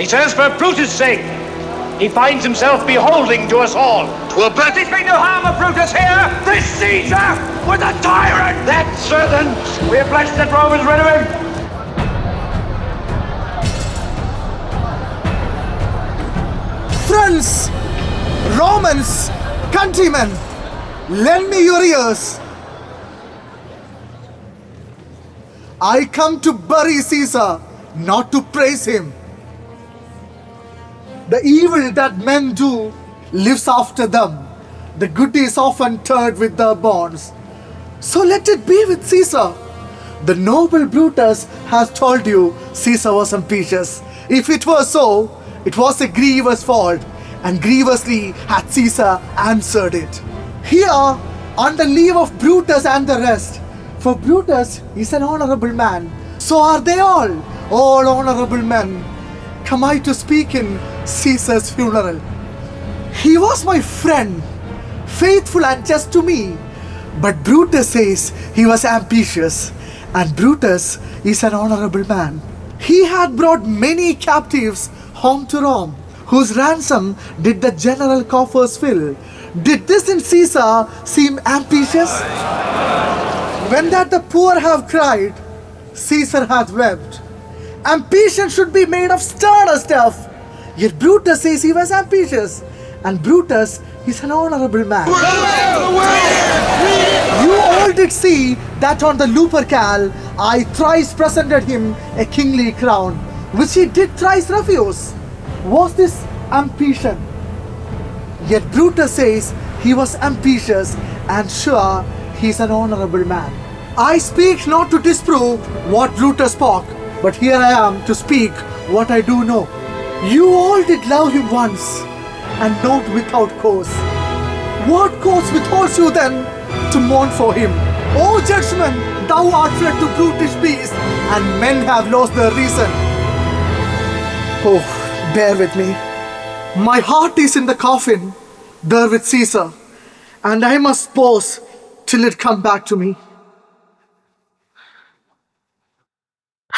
He says for Brutus' sake, he finds himself beholding to us all. 'Twill Brutus be no harm of Brutus here. This Caesar was a tyrant. That's certain. We're blessed that Rome is rid of him. Friends, Romans, countrymen, lend me your ears. I come to bury Caesar, not to praise him. The evil that men do lives after them. The good is often turned with their bonds. So let it be with Caesar. The noble Brutus has told you Caesar was ambitious. If it was so, it was a grievous fault, and grievously had Caesar answered it. Here, on the leave of Brutus and the rest, for Brutus is an honorable man, so are they all honorable men. Come I to speak in Caesar's funeral. He was my friend, faithful and just to me, but Brutus says he was ambitious, and Brutus is an honorable man. He had brought many captives home to Rome, whose ransom did the general coffers fill. Did this in Caesar seem ambitious? When that the poor have cried, Caesar hath wept. Ambition should be made of sterner stuff. Yet Brutus says he was ambitious, and Brutus is an honorable man. You all did see that on the Lupercal I thrice presented him a kingly crown, which he did thrice refuse. Was this ambition? Yet Brutus says he was ambitious, and sure he's an honorable man. I speak not to disprove what Brutus spoke, but here I am to speak what I do know. You all did love him once, and not without cause. What cause withholds you then to mourn for him? O judgment, thou art fled to brutish beasts, and men have lost their reason. Oh, bear with me. My heart is in the coffin, there with Caesar, and I must pause till it come back to me.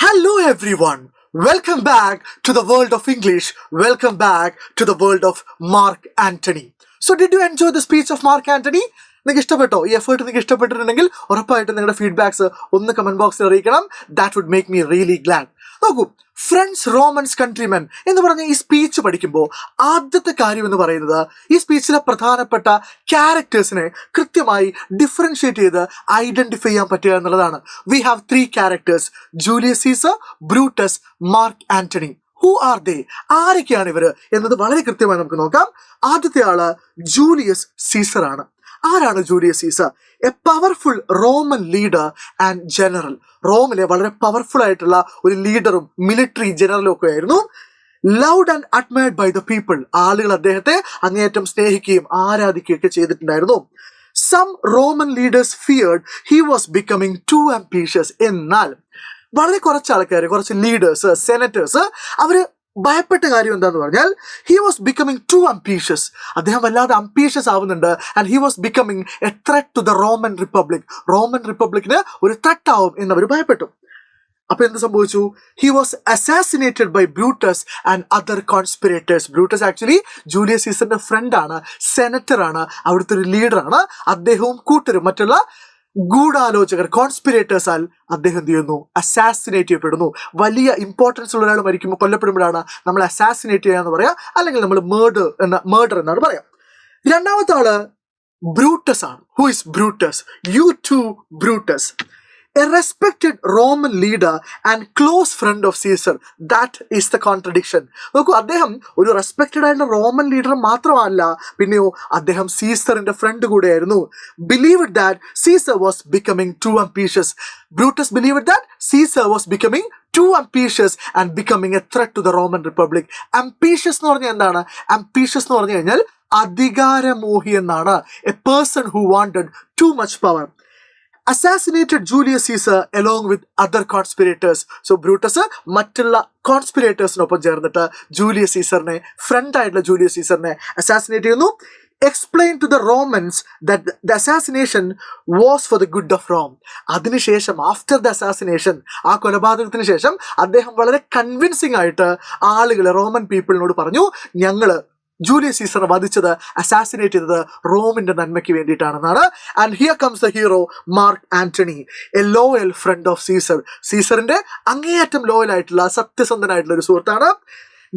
Hello everyone, welcome back to the world of English, welcome back to the world of Mark Antony. So did you enjoy the speech of Mark Antony? നിങ്ങൾക്ക് ഇഷ്ടപ്പെട്ടോ? ഈ effort നിങ്ങൾക്ക് ഇഷ്ടപ്പെട്ടിട്ടുണ്ടെങ്കിൽ ഉറപ്പായിട്ടും നിങ്ങളുടെ feedbacks ഒന്ന് comment ബോക്സിൽ അറിയിക്കണം. That would make me really glad. നോക്കൂ, ഫ്രണ്ട്സ്, റോമൻസ്, കൺട്രിമെൻ എന്ന് പറഞ്ഞ ഈ സ്പീച്ച് പഠിക്കുമ്പോൾ ആദ്യത്തെ കാര്യം എന്ന് പറയുന്നത് ഈ സ്പീച്ചിലെ പ്രധാനപ്പെട്ട ക്യാരക്ടേഴ്സിനെ കൃത്യമായി ഡിഫറൻഷിയേറ്റ് ചെയ്ത് ഐഡന്റിഫൈ ചെയ്യാൻ പറ്റുക എന്നുള്ളതാണ്. We have 3 characters: Julius Caesar, Brutus, Mark Antony. Who are they? ആരൊക്കെയാണ് ഇവർ എന്നത് വളരെ കൃത്യമായി നമുക്ക് നോക്കാം. ആദ്യത്തെ ആള് ജൂലിയസ് സീസർ ആണ്. ആരാണ് Julius Caesar? A powerful Roman leader and general. റോമിലെ വളരെ പവർഫുൾ ആയിട്ടുള്ള ഒരു ലീഡറും മിലിറ്ററി ജനറലും ഒക്കെ ആയിരുന്നു. Loved and admired by the people. ആളുകൾ അദ്ദേഹത്തെ അങ്ങേയറ്റം സ്നേഹിക്കുകയും ആരാധിക്കുകയൊക്കെ ചെയ്തിട്ടുണ്ടായിരുന്നു. Some Roman leaders feared he was becoming too ambitious. എന്നാൽ വളരെ കുറച്ച് ആൾക്കാർ, കുറച്ച് ലീഡേഴ്സ്, സെനറ്റേഴ്സ്, അവര് ഭയപ്പെട്ട കാര്യം എന്താന്ന് പറഞ്ഞാൽ he was becoming too ambitious. അദ്ദേഹം വല്ലാതെ അംബീഷ്യസ് ആവുന്നുണ്ട്. And he was becoming a threat to the Roman republic. Roman റിപ്പബ്ലിക്കിന് ഒരു ത്രെറ്റ് ആവും എന്നവർ ഭയപ്പെട്ടു. അപ്പൊ എന്ത് സംഭവിച്ചു? He was assassinated by Brutus and other conspirators. Brutus actually Julius സീസറിന്റെ ഫ്രണ്ടാണ്, സെനറ്റർ ആണ്, അവിടുത്തെ ഒരു ലീഡറാണ്. അദ്ദേഹവും കൂട്ടരും മറ്റുള്ള ഗൂഢാലോചകർ, കോൺസ്പിറേറ്റേഴ്സാൽ അദ്ദേഹം എന്ത് ചെയ്യുന്നു? അസാസിനേറ്റ് ചെയ്യപ്പെടുന്നു. വലിയ ഇമ്പോർട്ടൻസ് ഉള്ള ഒരാൾ മരിക്കുമ്പോൾ, കൊല്ലപ്പെടുമ്പോഴാണ് നമ്മൾ അസാസിനേറ്റ് ചെയ്യാന്ന് പറയാം, അല്ലെങ്കിൽ നമ്മൾ മേർഡർ എന്നാണ് പറയാം. രണ്ടാമത്തെ ആള് ബ്രൂട്ടസ് ആണ്. Who is Brutus? You too Brutus, a respected Roman leader and close friend of Caesar. That is the contradiction. നോക്കൂ, അദ്ദേഹം ഒരു റെസ്പെക്റ്റഡ് ആയിട്ടുള്ള റോമൻ ലീഡർ മാത്രമല്ല, പിന്നെയോ അദ്ദേഹം സീസറിന്റെ ഫ്രണ്ട് കൂടെയായിരുന്നു. Believed that Caesar was becoming too ambitious. Brutus believed that Caesar was becoming too ambitious and becoming a threat to the Roman Republic. Ambitious എന്ന് പറഞ്ഞാൽ എന്താണ്? Ambitious എന്ന് പറഞ്ഞു കഴിഞ്ഞാൽ അധികാരമോഹി എന്നാണ്. A person who wanted too much power. Assassinated Julius Caesar along with other conspirators. So Brutus മറ്റുള്ള കോൺസ്പിറേറ്റേഴ്സിനൊപ്പം ചേർന്നിട്ട് Julius സീസറിനെ, front ആയിട്ടുള്ള ജൂലിയസ് സീസറിനെ അസാസിനേറ്റ് ചെയ്യുന്നു. explained to the Romans that the assassination was for the good of Rome. അതിനുശേഷം after the assassination, ആ കൊലപാതകത്തിന് ശേഷം അദ്ദേഹം വളരെ കൺവിൻസിംഗ് ആയിട്ട് ആളുകളെ, റോമൻ പീപ്പിളിനോട് പറഞ്ഞു, ഞങ്ങള് ജൂലിയസ് സീസറെ വധിച്ചത്, അസാസിനേറ്റ് ചെയ്തത് റോമിന്റെ നന്മയ്ക്ക് വേണ്ടിയിട്ടാണെന്നാണ്. And here comes the hero Mark Antony, a loyal friend of Caesar. സീസറിന്റെ അങ്ങേയറ്റം ലോയൽ ആയിട്ടുള്ള, സത്യസന്ധനായിട്ടുള്ള ഒരു സുഹൃത്താണ്.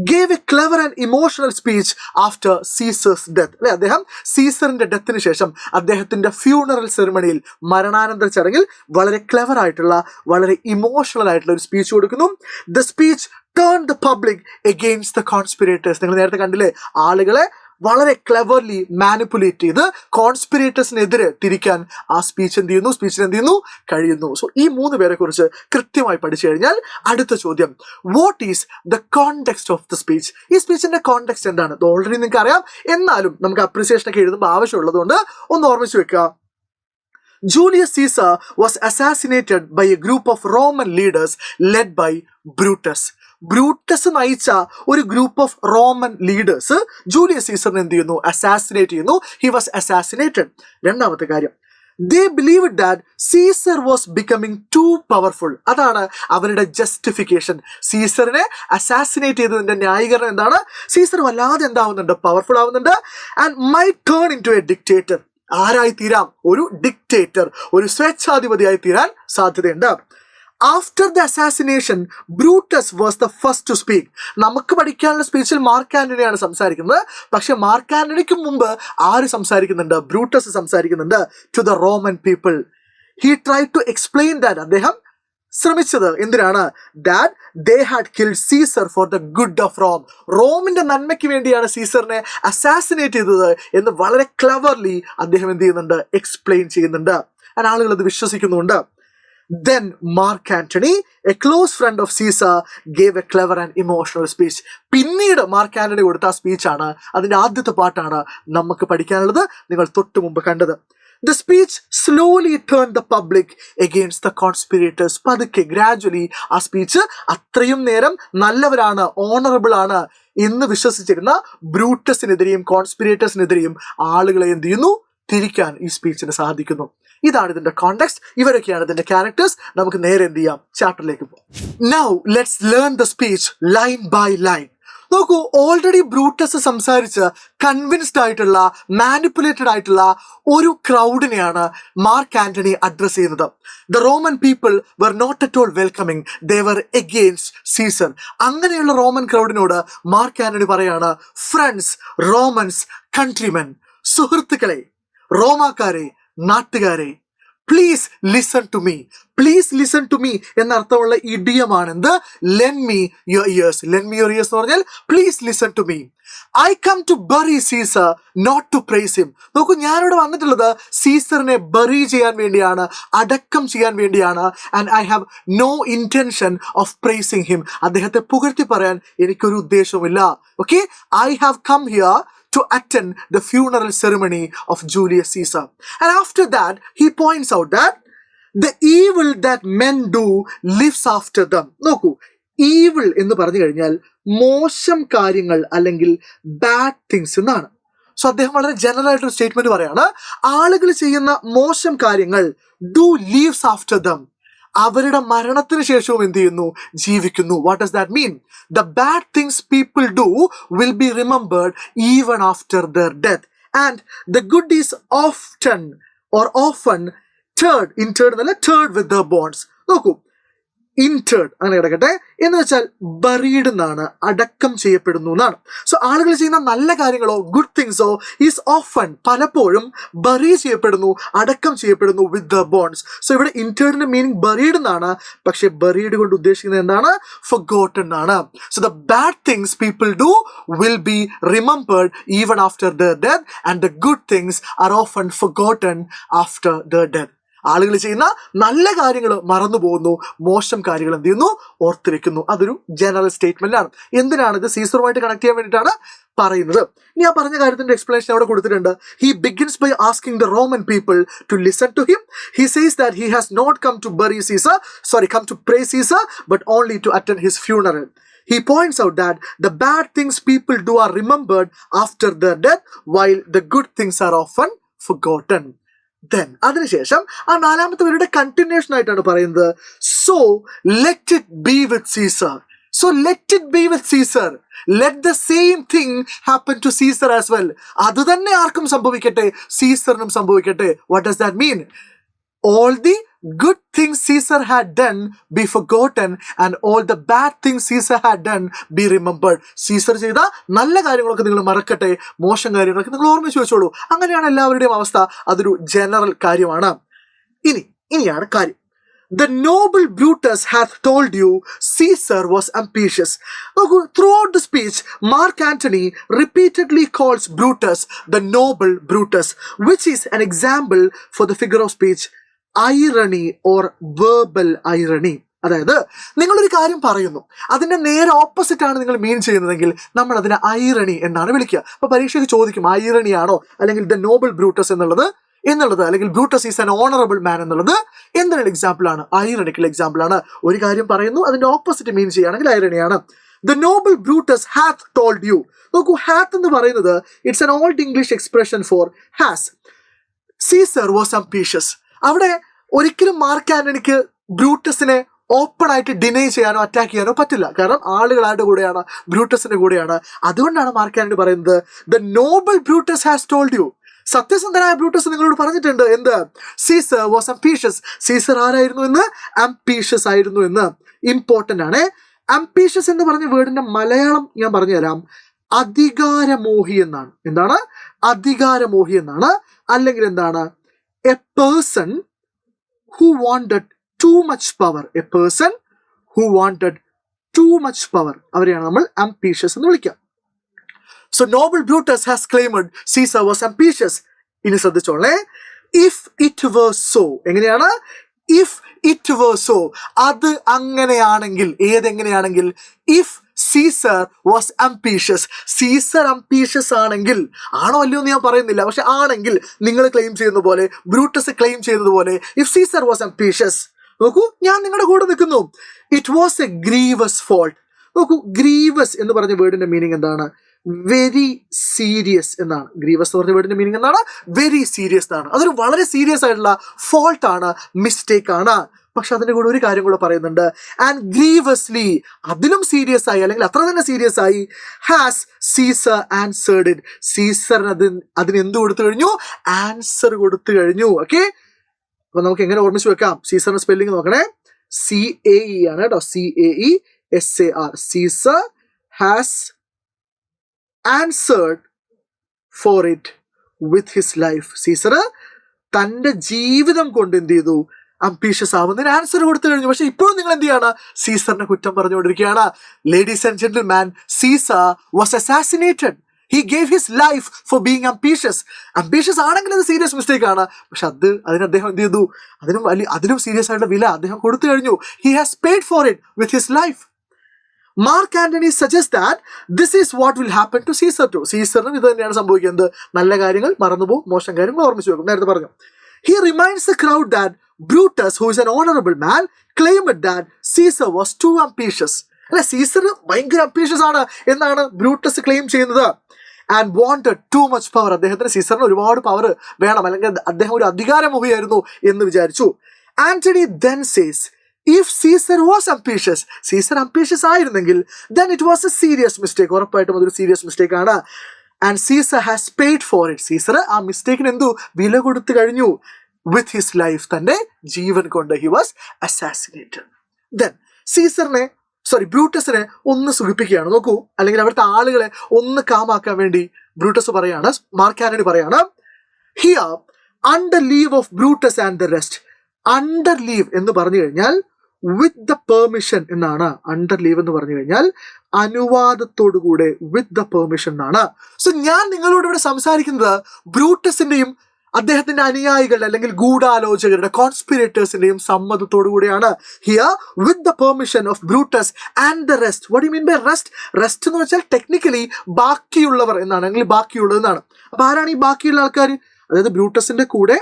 gave a clever and emotional speech after Caesar's death. അല്ലെ, അദ്ദേഹം സീസറിന്റെ ഡെത്തിന് ശേഷം അദ്ദേഹത്തിന്റെ ഫ്യൂണറൽ സെറിമണിയിൽ, മരണാനന്തര ചടങ്ങിൽ വളരെ ക്ലെവർ ആയിട്ടുള്ള, വളരെ ഇമോഷണൽ ആയിട്ടുള്ള ഒരു സ്പീച്ച് കൊടുക്കുന്നു. The speech turned the public against the conspirators. നിങ്ങൾ നേരത്തെ കണ്ടില്ലേ, ആളുകളെ വളരെ ക്ലെവർലി മാനിപ്പുലേറ്റ് ചെയ്ത് കോൺസ്പിറേറ്റേഴ്സിനെതിരെ തിരിക്കാൻ ആ സ്പീച്ചിന് എന്ത് ചെയ്യുന്നു കഴിയുന്നു. സോ ഈ 3 പേരെ കുറിച്ച് കൃത്യമായി പഠിച്ചു കഴിഞ്ഞാൽ അടുത്ത ചോദ്യം, what is the context of the speech? ഈ സ്പീച്ചിന്റെ കോണ്ടെക്സ്റ്റ് എന്താണ്? ഇത് ഓൾറെഡി നിങ്ങൾക്ക് അറിയാം, എന്നാലും നമുക്ക് അപ്രിസിയേഷൻ ഒക്കെ എഴുതുമ്പോൾ ആവശ്യമുള്ളതുകൊണ്ട് ഒന്ന് ഓർമ്മിച്ച് വെക്കുക. Julius Caesar was assassinated by a group of Roman leaders led by Brutus. Brutus നയിച്ച ഒരു group of Roman leaders Julius സീസറിനെ എന്ത് ചെയ്യുന്നു? അസാസിനേറ്റ് ചെയ്യുന്നു. He was assassinated. രണ്ടാമത്തെ കാര്യം, they believed that Caesar was becoming too powerful. അതാണ് അവരുടെ ജസ്റ്റിഫിക്കേഷൻ. സീസറിനെ അസാസിനേറ്റ് ചെയ്തതിന്റെ ന്യായീകരണം എന്താണ്? സീസർ വല്ലാതെ എന്താവുന്നുണ്ട്? പവർഫുൾ ആവുന്നുണ്ട്. And might turn into a dictator. ആരായി തീരാം? ഒരു ഡിക്റ്റേറ്റർ, ഒരു സ്വേച്ഛാധിപതിയായി തീരാൻ സാധ്യതയുണ്ട്. After the assassination Brutus was the first to speak. നമുക്ക് പഠിക്കാനുള്ള സ്പീച്ചിൽ മാർക്ക് ആന്റണിയാണ് സംസാരിക്കുന്നത്. പക്ഷെ മാർക്ക് ആന്റണിക്ക് മുമ്പ് ആര് സംസാരിക്കുന്നുണ്ട്? ബ്രൂട്ടസ് സംസാരിക്കുന്നുണ്ട് to the Roman people. He try to explain that. അദ്ദേഹം ശ്രമിച്ചത് എന്തിനാണ്? That they had killed Caesar for the good of Rome. റോമിന്റെ നന്മയ്ക്ക് വേണ്ടിയാണ് സീസറിനെ അസാസിനേറ്റ് ചെയ്തത് എന്ന് വളരെ ക്ലവർലി അദ്ദേഹം എന്ത് ചെയ്യുന്നുണ്ട്? എക്സ്പ്ലെയിൻ ചെയ്യുന്നുണ്ട്. ആളുകൾ അത് വിശ്വസിക്കുന്നുണ്ട്. Then Mark Antony, a close friend of Caesar, gave a clever and emotional speech. പിന്നീട് മാർക്ക് ആന്റണി കൊടുത്ത ആ സ്പീച്ചാണ്, അതിന്റെ ആദ്യത്തെ പാട്ടാണ് നമുക്ക് പഠിക്കാനുള്ളത്, നിങ്ങൾ തൊട്ട് മുമ്പ് കണ്ടത്. The speech slowly turned the public against the conspirators. പതുക്കെ, ഗ്രാജുവലി ആ സ്പീച്ച് അത്രയും നേരം നല്ലവരാണ്, ഓണറബിൾ ആണ് എന്ന് വിശ്വസിച്ചിരുന്ന ബ്രൂട്ടസിനെതിരെയും കോൺസ്പിറേറ്റേഴ്സിനെതിരെയും ആളുകളെ എന്ത് ചെയ്യുന്നു? തിരിക്കാൻ ഈ സ്പീച്ചിന് സാധിക്കുന്നു. ഇതാണ് ഇതിന്റെ കോണ്ടെക്സ്റ്റ്. ഇവരൊക്കെയാണ് ഇതിന്റെ ക്യാരക്ടേഴ്സ്. നമുക്ക് നേരെ എന്ത് ചെയ്യാം? ചാപ്റ്ററിലേക്ക് പോകാം. Now let's learn the speech line by line. നോക്കൂ, ഓൾറെഡി ബ്രൂട്ടസ് സംസാരിച്ച് കൺവിൻസ്ഡ് ആയിട്ടുള്ള, മാനിപ്പുലേറ്റഡ് ആയിട്ടുള്ള ഒരു ക്രൗഡിനെയാണ് മാർക്ക് ആന്റണി അഡ്രസ് ചെയ്യുന്നത്. The Roman people were not at all welcoming, they were against Caesar. അങ്ങനെയുള്ള റോമൻ ക്രൗഡിനോട് മാർക്ക് ആന്റണി പറയാണ്, ഫ്രണ്ട്സ്, റോമൻസ്, കൺട്രിമെൻ, സുഹൃത്തുക്കളെ, റോമാക്കാരെ, നാട്ടുകാരെ, please listen to me. Please listen to me എന്നർത്ഥമുള്ള ഇഡിയമാണെന്ത്? Lend me your ears. Lend me your ears എന്ന് പറഞ്ഞാൽ please listen to me. I come to bury Caesar, not to praise him. നോക്കൂ, ഞാനിവിടെ വന്നിട്ടുള്ളത് സീസറിനെ ബറി ചെയ്യാൻ വേണ്ടിയാണ്, അടക്കം ചെയ്യാൻ വേണ്ടിയാണ്. And I have no intention of praising him. അദ്ദേഹത്തെ പുകഴ്ത്തി പറയാൻ എനിക്കൊരു ഉദ്ദേശവുമില്ല. Okay, I have come here to attend the funeral ceremony of Julius Caesar. And after that, he points out that the evil that men do lives after them. നോക്കൂ, evil എന്ന് പറഞ്ഞു കഴിഞ്ഞാൽ മോശം കാര്യങ്ങൾ അല്ലെങ്കിൽ ബാഡ് തിങ്സ് എന്നാണ്. So അദ്ദേഹം വളരെ ജനറൽ ആയിട്ടൊരു സ്റ്റേറ്റ്മെന്റ് പറയാണ്, ആളുകൾ ചെയ്യുന്ന മോശം കാര്യങ്ങൾ do lives after them. അവരുടെ മരണത്തിന് ശേഷവും എന്ത് ചെയ്യുന്നു? ജീവിക്കുന്നു. What does that mean? The bad things people do will be remembered even after their death. And the good is often or often interred എന്നല്ല, ടേർഡ് വിത്ത് ദ ബോൺസ്. നോക്കൂ, ഇന്റേർഡ് അങ്ങനെ കിടക്കട്ടെ, എന്ന് വെച്ചാൽ ബറീഡ് എന്നാണ്, അടക്കം ചെയ്യപ്പെടുന്നു എന്നാണ്. സോ ആളുകൾ ചെയ്യുന്ന നല്ല കാര്യങ്ങളോ ഗുഡ് തിങ്സോ ഈസ് ഓഫൺ, പലപ്പോഴും ബറി ചെയ്യപ്പെടുന്നു, അടക്കം ചെയ്യപ്പെടുന്നു വിത്ത് ദ ബോൺസ്. സോ ഇവിടെ ഇന്റേർഡിന്റെ മീനിങ് ബറീഡ് എന്നാണ്, പക്ഷെ ബറീഡ് കൊണ്ട് ഉദ്ദേശിക്കുന്നത് എന്താണ്? ഫൊർഗോട്ടൺ എന്നാണ്. So the bad things people do will be remembered even after the death and the good things are often forgotten after the death. ആളുകൾ ചെയ്യുന്ന നല്ല കാര്യങ്ങൾ മറന്നു പോകുന്നു, മോശം കാര്യങ്ങൾ എന്ത് ചെയ്യുന്നു? ഓർത്തു വെക്കുന്നു. അതൊരു ജനറൽ സ്റ്റേറ്റ്മെന്റ് ആണ്. എന്തിനാണ് ഇത്? സീസറുമായിട്ട് കണക്ട് ചെയ്യാൻ വേണ്ടിയിട്ടാണ് പറയുന്നത്. ഇനി ആ പറഞ്ഞ കാര്യത്തിന്റെ എക്സ്പ്ലനേഷൻ അവിടെ കൊടുത്തിട്ടുണ്ട്. He begins by asking the Roman people to listen to him. He says that he has not come to bury Caesar, come to pray Caesar, but only to attend his funeral. He points out that the bad things people do are remembered after their death, while the good things are often forgotten. Then, അതിനുശേഷം ആ നാലാമത്തെ പേരുടെ continuation ആയിട്ടാണ് പറയുന്നത്, so let it be with Caesar. So let it be with Caesar. Let the same thing happen to Caesar as well. അത് തന്നെ ആർക്കും സംഭവിക്കട്ടെ, സീസറിനും സംഭവിക്കട്ടെ. What does that mean? All the good things Caesar had done be forgotten and all the bad things Caesar had done be remembered. Caesar ചെയ്ത നല്ല കാര്യങ്ങളൊക്കെ നിങ്ങൾ മറക്കട്ടെ, മോശം കാര്യങ്ങളൊക്കെ നിങ്ങൾ ഓർമ്മിച്ച് വെച്ചോളൂ. അങ്ങനെയാണ് എല്ലാവരുടെയും അവസ്ഥ. അതൊരു ജനറൽ കാര്യമാണ്. ഇനിയാണ് കാര്യം. The noble Brutus hath told you Caesar was ambitious. Throughout the speech, Mark Antony repeatedly calls Brutus the noble Brutus, which is an example for the figure of speech irony or verbal irony. അതായത് നിങ്ങളൊരു കാര്യം പറയുന്നു, അതിന്റെ നേരെ opposite ആണ് നിങ്ങൾ മീൻ ചെയ്യുന്നതെങ്കിൽ നമ്മൾ അതിനെ ഐറണി എന്നാണ് വിളിക്കുക. അപ്പൊ പരീക്ഷയ്ക്ക് ചോദിക്കും ഐറണി ആണോ അല്ലെങ്കിൽ ദ നോബിൾ ബ്രൂട്ടസ് എന്നുള്ളത് അല്ലെങ്കിൽ ബ്രൂട്ടസ് ഈസ് ആൻ ഓണറബിൾ മാൻ എന്നുള്ളത് എന്തൊരു എക്സാമ്പിൾ ആണ്? ഐറണിക്കൽ എക്സാമ്പിൾ ആണ്. ഒരു കാര്യം പറയുന്നു, അതിന്റെ ഓപ്പോസിറ്റ് മീൻ ചെയ്യുകയാണെങ്കിൽ ഐറണിയാണ്. The noble Brutus hath told you. നോക്കൂ, ഹാത്ത് എന്ന് പറയുന്നത് it's an old English expression for has. Caesar was ambitious. അവിടെ ഒരിക്കലും മാർക്ക് ആന്റണിക്ക് ബ്രൂട്ടസിനെ ഓപ്പൺ ആയിട്ട് ഡിനൈ ചെയ്യാനോ അറ്റാക്ക് ചെയ്യാനോ പറ്റില്ല. കാരണം ആളുകൾ ആരുടെ കൂടെയാണ്? ബ്രൂട്ടസിന്റെ കൂടെയാണ്. അതുകൊണ്ടാണ് മാർക്ക് ആന്റണി പറയുന്നത് the noble Brutus has told you. സത്യസന്ധനായ ബ്രൂട്ടസ് നിങ്ങളോട് പറഞ്ഞിട്ടുണ്ട് എന്ത്? Caesar was ambitious. സീസർ ആരായിരുന്നു എന്ന്? അംബീഷ്യസ് ആയിരുന്നു എന്ന്. ഇമ്പോർട്ടന്റ് ആണ്. അംബീഷ്യസ് എന്ന് പറഞ്ഞ വേർഡിന്റെ മലയാളം ഞാൻ പറഞ്ഞുതരാം. അധികാരമോഹി എന്നാണ്. എന്താണ്? അധികാരമോഹി എന്നാണ്. അല്ലെങ്കിൽ എന്താണ്? A person who wanted too much power. A person who wanted too much power. അവരെയാണ് നമ്മൾ ambitious എന്ന് വിളിക്കുക. So noble Brutus has claimed Caesar was ambitious. ഇനി ശ്രദ്ധിച്ചോളേ. If it were so. എങ്ങനെയാണ്? If it were so. അത് അങ്ങനെയാണെങ്കിൽ. ഏതെങ്ങനെയാണെങ്കിൽ? If Caesar was ambitious. Caesar ambitious ആണെങ്കിൽ, ആണോ അല്ലയോ എന്ന് ഞാൻ പറയുന്നില്ല, പക്ഷെ ആണെങ്കിൽ നിങ്ങൾ ക്ലെയിം ചെയ്യുന്ന പോലെ, ബ്രൂട്ടസ് ക്ലെയിം ചെയ്തതുപോലെ, if Caesar was ambitious, നോക്കൂ, ഞാൻ നിങ്ങളുടെ കൂടെ നിൽക്കുന്നു. It was a grievous fault. നോക്കൂ, ഗ്രീവസ് എന്ന് പറഞ്ഞ വേർഡിന്റെ മീനിങ് എന്താണ്? വെരി സീരിയസ് എന്നാണ്. ഗ്രീവസ് എന്ന് പറഞ്ഞ വേർഡിന്റെ മീനിങ് എന്താണ്? വെരി സീരിയസ് എന്നാണ്. അതൊരു വളരെ സീരിയസ് ആയിട്ടുള്ള ഫോൾട്ട് ആണ്, മിസ്റ്റേക്ക് ആണ്. പക്ഷെ അതിന്റെ കൂടെ ഒരു കാര്യം കൂടെ പറയുന്നുണ്ട്. ആൻഡ് ഗ്രീവസ്ലി, അതിലും സീരിയസ് ആയി, അല്ലെങ്കിൽ അത്ര തന്നെ സീരിയസ് ആയി, ഹാസ് സീസർ ആൻസേർഡ് ഇറ്റ്. സീസറിന് അതിന് എന്ത് കൊടുത്തു കഴിഞ്ഞു? ആൻസർ കൊടുത്തു കഴിഞ്ഞു. ഓക്കെ, അപ്പൊ നമുക്ക് എങ്ങനെ ഓർമ്മിച്ച് വെക്കാം? സീസറിന്റെ സ്പെല്ലിംഗ് നോക്കണേ. CAE ആണ് കേട്ടോ. CAESAR. Caesar has answered for it with his life. Caesar തന്റെ ജീവിതം കൊണ്ട് എന്ത് ചെയ്തു? അംബീഷ്യസ് ആവുന്നതിന് ആൻസർ കൊടുത്തു കഴിഞ്ഞു. പക്ഷെ ഇപ്പോഴും നിങ്ങൾ എന്ത് ചെയ്യാണ്? സീസറിനെ കുറ്റം പറഞ്ഞുകൊണ്ടിരിക്കുകയാണ്. Ladies and gentleman, Caesar was assassinated. He gave his life for being ambitious. Ambitious ആണെങ്കിൽ അത് സീരിയസ് മിസ്റ്റേക്ക് ആണ്. പക്ഷെ അതിന് അദ്ദേഹം എന്ത് ചെയ്തു? അതിലും സീരിയസ് ആയിട്ടുള്ള വില അദ്ദേഹം കൊടുത്തു കഴിഞ്ഞു. He has paid for it with his life. Mark Antony suggests that this is what will happen to Caesar too. സീസറിനും ഇത് തന്നെയാണ് സംഭവിക്കുന്നത്. നല്ല കാര്യങ്ങൾ മറന്നുപോകും, മോശം കാര്യങ്ങൾ ഓർമ്മിച്ചു വെക്കും. നേരത്തെ പറഞ്ഞു. He reminds the crowd that Brutus, who is an honorable man, claimed that Caesar was too ambitious. അല്ല, സീസർ ഭയങ്കര അംബീഷ്യസ് ആണ് എന്നാണ് ബ്രൂട്ടസ് ക്ലെയിം ചെയ്യുന്നത്. And wanted too much power. അദ്ദേഹത്തിന് സീസറിന് ഒരുപാട് പവർ വേണം, അല്ലെങ്കിൽ അദ്ദേഹം ഒരു അധികാരമോഹിയായിരുന്നു എന്ന് വിചാരിച്ചു. Antony then says, if Caesar was ambitious, Caesar ambitious ആയിരുന്നെങ്കിൽ, then it was a serious mistake. ഉറപ്പായിട്ടും അതൊരു സീരിയസ് മിസ്റ്റേക്ക് ആണ്. And Caesar has paid for it. Caesar ആ മിസ്റ്റേക്കിന് എന്തു? വില കൊടുത്തു കഴിഞ്ഞു. with his life, തന്റെ ജീവൻ കൊണ്ട്. he was assassinated. then ബ്രൂട്ടസിനെ ഒന്ന് സുഖിപ്പിക്കുകയാണ്. നോക്കൂ, അല്ലെങ്കിൽ അവിടുത്തെ ആളുകളെ ഒന്ന് കാമാക്കാൻ വേണ്ടി ബ്രൂട്ടസ് പറയാണ്, മാർക്ക് ആന്റണി പറയാണ്, here under leave of Brutus and the rest. Under leave എന്ന് പറഞ്ഞു കഴിഞ്ഞാൽ വിത്ത് ദ പെർമിഷൻ എന്നാണ്. അണ്ടർ ലീവ് എന്ന് പറഞ്ഞു കഴിഞ്ഞാൽ അനുവാദത്തോടു കൂടെ, വിത്ത് ദ പെർമിഷൻ എന്നാണ്. സോ ഞാൻ നിങ്ങളോട് ഇവിടെ സംസാരിക്കുന്നത് ബ്രൂട്ടസിന്റെയും അദ്ദേഹത്തിന്റെ അനുയായികളുടെ അല്ലെങ്കിൽ ഗൂഢാലോചകരുടെ, കോൺസ്പിറേറ്റേഴ്സിന്റെയും സമ്മതത്തോടു കൂടിയാണ്. Here with the permission of Brutus and the rest. What you mean by rest? Rest എന്ന് വെച്ചാൽ ടെക്നിക്കലി ബാക്കിയുള്ളവർ എന്നാണ്, അല്ലെങ്കിൽ ബാക്കിയുള്ളതെന്നാണ്. അപ്പൊ ആരാണ് ഈ ബാക്കിയുള്ള ആൾക്കാർ? അതായത് ബ്രൂട്ടസിന്റെ കൂടെ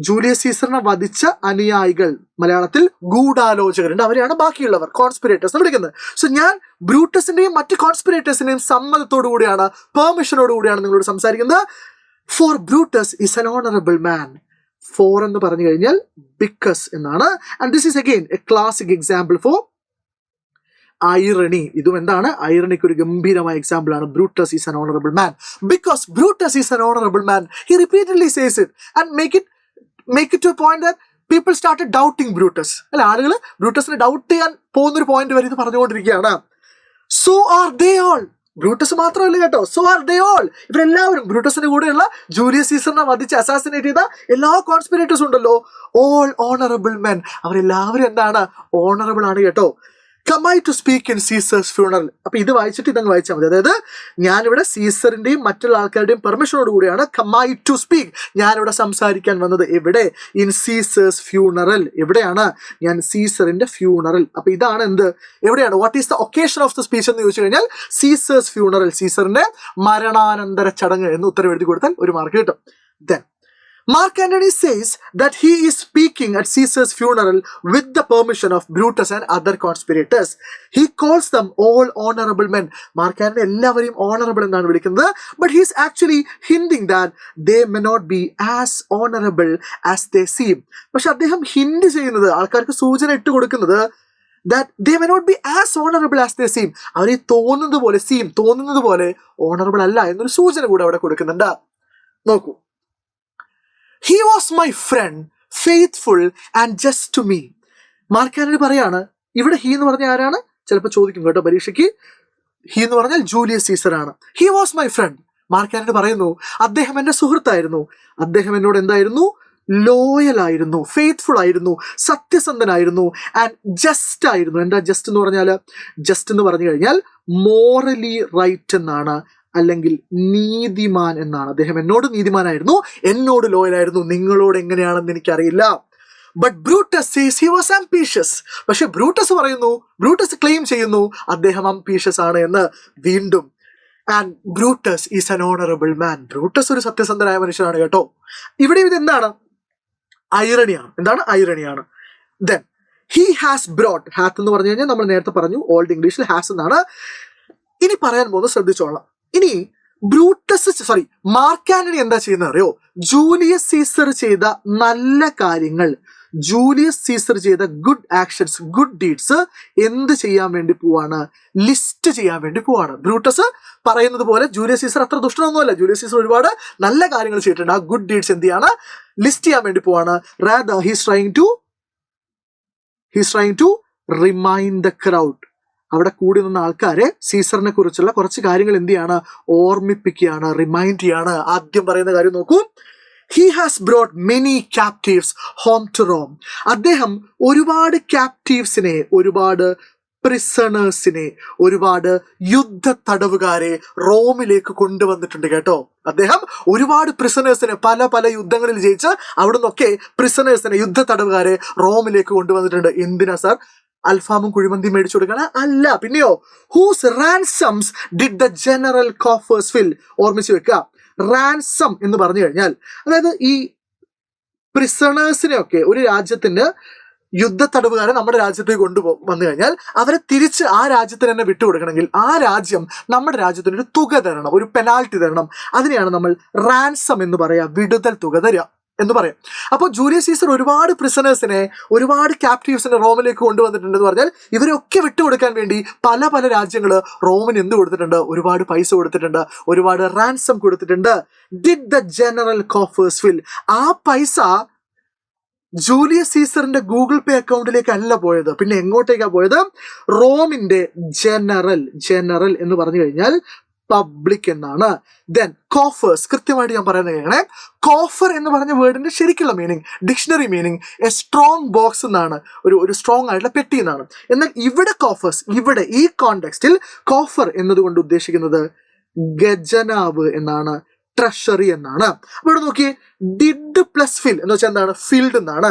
ജൂലിയസ് സീസറിനെ വധിച്ച അനുയായികൾ, മലയാളത്തിൽ ഗൂഢാലോചകരുണ്ട്, അവരെയാണ് ബാക്കിയുള്ളവർ കോൺസ്പിറേറ്റേഴ്സ് എന്ന് വിളിക്കുന്നത്. സോ ഞാൻ ബ്രൂട്ടസിന്റെയും മറ്റ് കോൺസ്പിറേറ്റേഴ്സിന്റെയും സമ്മതത്തോടു കൂടിയാണ്, പെർമിഷനോട് കൂടിയാണ് നിങ്ങളോട് സംസാരിക്കുന്നത്. For Brutus is an honourable man. For എന്ന് പറഞ്ഞു കഴിഞ്ഞാൽ ബിക്കസ് എന്നാണ്. And this is again a classic example for irony. ഇതും എന്താണ്? ഐറണിക്ക് ഒരു ഗംഭീരമായ എക്സാമ്പിൾ ആണ്. Brutus is an honourable man. Because Brutus is an honourable man, he repeatedly says it and make it to a point that people started doubting Brutus. അല്ല, ആളുകൾ ബ്രൂട്ടസിനെ doubt ചെയ്യാൻ പോകുന്നൊരു പോയിന്റ് വരെ ഇത് പറഞ്ഞുകൊണ്ടിരിക്കുകയാണ്. So are they all. Brutus മാത്രമല്ല കേട്ടോ, so are they all. ഇവരെല്ലാവരും, ബ്രൂട്ടസിന്റെ കൂടെയുള്ള ജൂലിയസ് സീസറിനെ വധിച്ച് അസാസിനേറ്റ് ചെയ്ത എല്ലാ കോൺസ്പിറേറ്റേഴ്സ് ഉണ്ടല്ലോ, ഓൾ ഓണറബിൾ മെൻ. അവരെല്ലാവരും എന്താണ്? ഓണറബിൾ ആണ് കേട്ടോ. Come I to speak in Caesar's funeral. അപ്പൊ ഇത് വായിച്ചിട്ട് ഇതങ്ങ് വായിച്ചാൽ മതി. അതായത് ഞാനിവിടെ സീസറിന്റെയും മറ്റുള്ള ആൾക്കാരുടെയും പെർമിഷനോട് കൂടിയാണ് കമായി ടു സ്പീക്ക്, ഞാനിവിടെ സംസാരിക്കാൻ വന്നത്. എവിടെ? In Caesar's funeral. എവിടെയാണ്? ഞാൻ സീസറിന്റെ ഫ്യൂണറൽ. അപ്പൊ ഇതാണ് എന്ത്? എവിടെയാണ്? What is the occasion of the speech എന്ന് ചോദിച്ചു കഴിഞ്ഞാൽ സീസേഴ്സ് ഫ്യൂണറൽ, സീസറിന്റെ മരണാനന്തര ചടങ്ങ് എന്ന് ഉത്തരം എഴുതി കൊടുത്താൽ ഒരു മാർക്ക് കിട്ടും. Then Mark Antony says that he is speaking at Caesar's funeral with the permission of Brutus and other conspirators. He calls them all honorable men. Mark Antony എല്ലാവരെയും honorable എന്നാണ് വിളിക്കുന്നത്. But he is actually hinting that they may not be as honorable as they seem. പക്ഷെ അദ്ദേഹം hint ചെയ്യുന്നത്, ആൾക്കാർക്ക് സൂചന ഇട്ട് കൊടുക്കുന്നത്, that they may not be as honorable as they seem. അവർ തോന്നുന്നത് പോലെ, തോന്നുന്നത് പോലെ honorable അല്ല എന്നൊരു സൂചന കൂടെ അവിടെ കൊടുക്കുന്നുണ്ട്. നോക്കൂ. He was my friend, faithful and just to me. Mark Antony പറയാണ്, ഇവിടെ ഹി എന്ന് പറഞ്ഞ ആരാണ്? ചിലപ്പോൾ ചോദിക്കും കേട്ടോ പരീക്ഷയ്ക്ക്. ഹി എന്ന് പറഞ്ഞാൽ ജൂലിയസ് സീസർ ആണ്. He was my front. Mark Antony പറയുന്നു, അദ്ദേഹം എൻ്റെ സുഹൃത്തായിരുന്നു. അദ്ദേഹം എന്നോട് എന്തായിരുന്നു? ലോയൽ ആയിരുന്നു, ഫെയ്ത്ത്ഫുൾ ആയിരുന്നു, സത്യസന്ധനായിരുന്നു, ആൻഡ് ജസ്റ്റ് ആയിരുന്നു. എന്താ ജസ്റ്റ് എന്ന് പറഞ്ഞാൽ? ജസ്റ്റ് എന്ന് പറഞ്ഞു കഴിഞ്ഞാൽ മോറലി റൈറ്റ് എന്നാണ്, അല്ലെങ്കിൽ നീതിമാൻ എന്നാണ്. അദ്ദേഹം എന്നോട് നീതിമാനായിരുന്നു, എന്നോട് ലോയലായിരുന്നു. നിങ്ങളോട് എങ്ങനെയാണെന്ന് എനിക്കറിയില്ല. But Brutus says he was ambitious. പക്ഷെ ബ്രൂട്ടസ് ക്ലെയിം ചെയ്യുന്നു അദ്ദേഹം ആംബിഷ്യസ് ആണ് എന്ന് വീണ്ടും. And Brutus is an honourable man. Brutus ഒരു സത്യസന്ധനായ മനുഷ്യനാണ് കേട്ടോ. ഇവിടെ ഇത് എന്താണ്? ഐറണിയാണ്. എന്താണ്? ഐറണിയാണ്. Then he has brought. Hath എന്ന് പറഞ്ഞു കഴിഞ്ഞാൽ നമ്മൾ നേരത്തെ പറഞ്ഞു, ഓൾഡ് ഇംഗ്ലീഷിൽ ഹാസ് എന്നാണ്. ഇനി പറയാൻ പോകുന്നത് ശ്രദ്ധിച്ചോളാം. ഇനി മാർക്ക് ആന്റണി എന്താ ചെയ്യുന്നത് അറിയോ? ജൂലിയസ് സീസർ ചെയ്ത നല്ല കാര്യങ്ങൾ, ജൂലിയസ് സീസർ ചെയ്ത ഗുഡ് ആക്ഷൻസ്, ഗുഡ് ഡീഡ്സ് എന്ത് ചെയ്യാൻ വേണ്ടി പോവാണ്? ലിസ്റ്റ് ചെയ്യാൻ വേണ്ടി പോവാണ്. ബ്രൂട്ടസ് പറയുന്നത് പോലെ ജൂലിയസ് സീസർ അത്ര ദുഷ്ടനൊന്നുമല്ല. ജൂലിയസ് സീസർ ഒരുപാട് നല്ല കാര്യങ്ങൾ ചെയ്തിട്ടുണ്ട്. ആ ഗുഡ് ഡീഡ്സ് എന്ത് ചെയ്യാണ്? ലിസ്റ്റ് ചെയ്യാൻ വേണ്ടി പോവാണ്. Rather he's trying to remind the crowd. അവിടെ കൂടി നിന്ന ആൾക്കാരെ സീസറിനെ കുറിച്ചുള്ള കുറച്ച് കാര്യങ്ങൾ എന്ത് ചെയ്യാണ്? ഓർമ്മിപ്പിക്കുകയാണ്, റിമൈൻഡ് ചെയ്യാണ്. ആദ്യം പറയുന്ന കാര്യം നോക്കൂ. He has brought many captives home to Rome. അദ്ദേഹം ഒരുപാട് ക്യാപ്റ്റീവ്സിനെ, ഒരുപാട് പ്രിസണേഴ്സിനെ, ഒരുപാട് യുദ്ധ തടവുകാരെ റോമിലേക്ക് കൊണ്ടുവന്നിട്ടുണ്ട് കേട്ടോ. അദ്ദേഹം ഒരുപാട് പ്രിസണേഴ്സിനെ, പല പല യുദ്ധങ്ങളിൽ ജയിച്ച് അവിടുന്നൊക്കെ പ്രിസണേഴ്സിനെ, യുദ്ധ തടവുകാരെ റോമിലേക്ക് കൊണ്ടുവന്നിട്ടുണ്ട്. എന്തിനാ സാർ? അൽഫാമും കുഴിമന്തി മേടിച്ചു കൊടുക്കണ അല്ല, പിന്നെയോ ഹൂസ് റാൻസംസ് ഡിഡ് ദ ജനറൽ കോഫേഴ്സ് ഫിൽ. ഓർമ്മിച്ച് വെക്കുക, റാൻസം എന്ന് പറഞ്ഞു കഴിഞ്ഞാൽ അതായത് ഈ പ്രിസണേഴ്സിനെയൊക്കെ, ഒരു രാജ്യത്തിന് യുദ്ധ തടവുകാരെ നമ്മുടെ രാജ്യത്തേക്ക് വന്നു കഴിഞ്ഞാൽ അവരെ തിരിച്ച് ആ രാജ്യത്തിന് തന്നെ വിട്ടുകൊടുക്കണമെങ്കിൽ ആ രാജ്യം നമ്മുടെ രാജ്യത്തിന് ഒരു തുക തരണം, ഒരു പെനാൽറ്റി തരണം. അതിനെയാണ് നമ്മൾ റാൻസം എന്ന് പറയാ, വിടുതൽ തുക തരിക എന്ന് പറയാം. അപ്പോൾ ജൂലിയസ് സീസർ ഒരുപാട് പ്രിസണേഴ്സിനെ, ഒരുപാട് ക്യാപ്റ്റീവ്സിനെ റോമിലേക്ക് കൊണ്ടുവന്നിട്ടുണ്ടെന്ന് പറഞ്ഞാൽ ഇവരൊക്കെ വിട്ടുകൊടുക്കാൻ വേണ്ടി പല പല രാജ്യങ്ങൾ റോമിന് എന്ത് കൊടുത്തിട്ടുണ്ട്? ഒരുപാട് പൈസ കൊടുത്തിട്ടുണ്ട്, ഒരുപാട് റാൻസം കൊടുത്തിട്ടുണ്ട്. ഡിഡ് ദ ജനറൽ കോഫേഴ്സ് ഫിൽ. ആ പൈസ ജൂലിയസ് സീസറിന്റെ ഗൂഗിൾ പേ അക്കൗണ്ടിലേക്ക് അല്ല പോയത്, പിന്നെ എങ്ങോട്ടേക്കാണ് പോയത്? റോമിന്റെ ജനറൽ എന്ന് പറഞ്ഞു കഴിഞ്ഞാൽ പബ്ലിക് എന്നാണ്. ദെൻ കോഫേഴ്സ്, കൃത്യമായിട്ട് ഞാൻ പറയുന്നത് കേൾക്കണേ. കോഫർ എന്ന് പറഞ്ഞ വേർഡിന്റെ ശരിക്കുള്ള meaning, dictionary meaning A strong box എന്നാണ്, ഒരു സ്ട്രോങ് ആയിട്ടുള്ള പെട്ടി എന്നാണ്. എന്നാൽ ഇവിടെ കോഫേഴ്സ്, ഇവിടെ ഈ കോണ്ടെക്സ്റ്റിൽ കോഫർ എന്നതുകൊണ്ട് ഉദ്ദേശിക്കുന്നത് ഖജനാവ് എന്നാണ്, ട്രഷറി എന്നാണ്. അപ്പൊ ഇവിടെ നോക്കിയേ, ഡിഡ് പ്ലസ് ഫിൽ എന്ന് വെച്ചാൽ എന്താണ്? ഫിൽഡ് എന്നാണ്.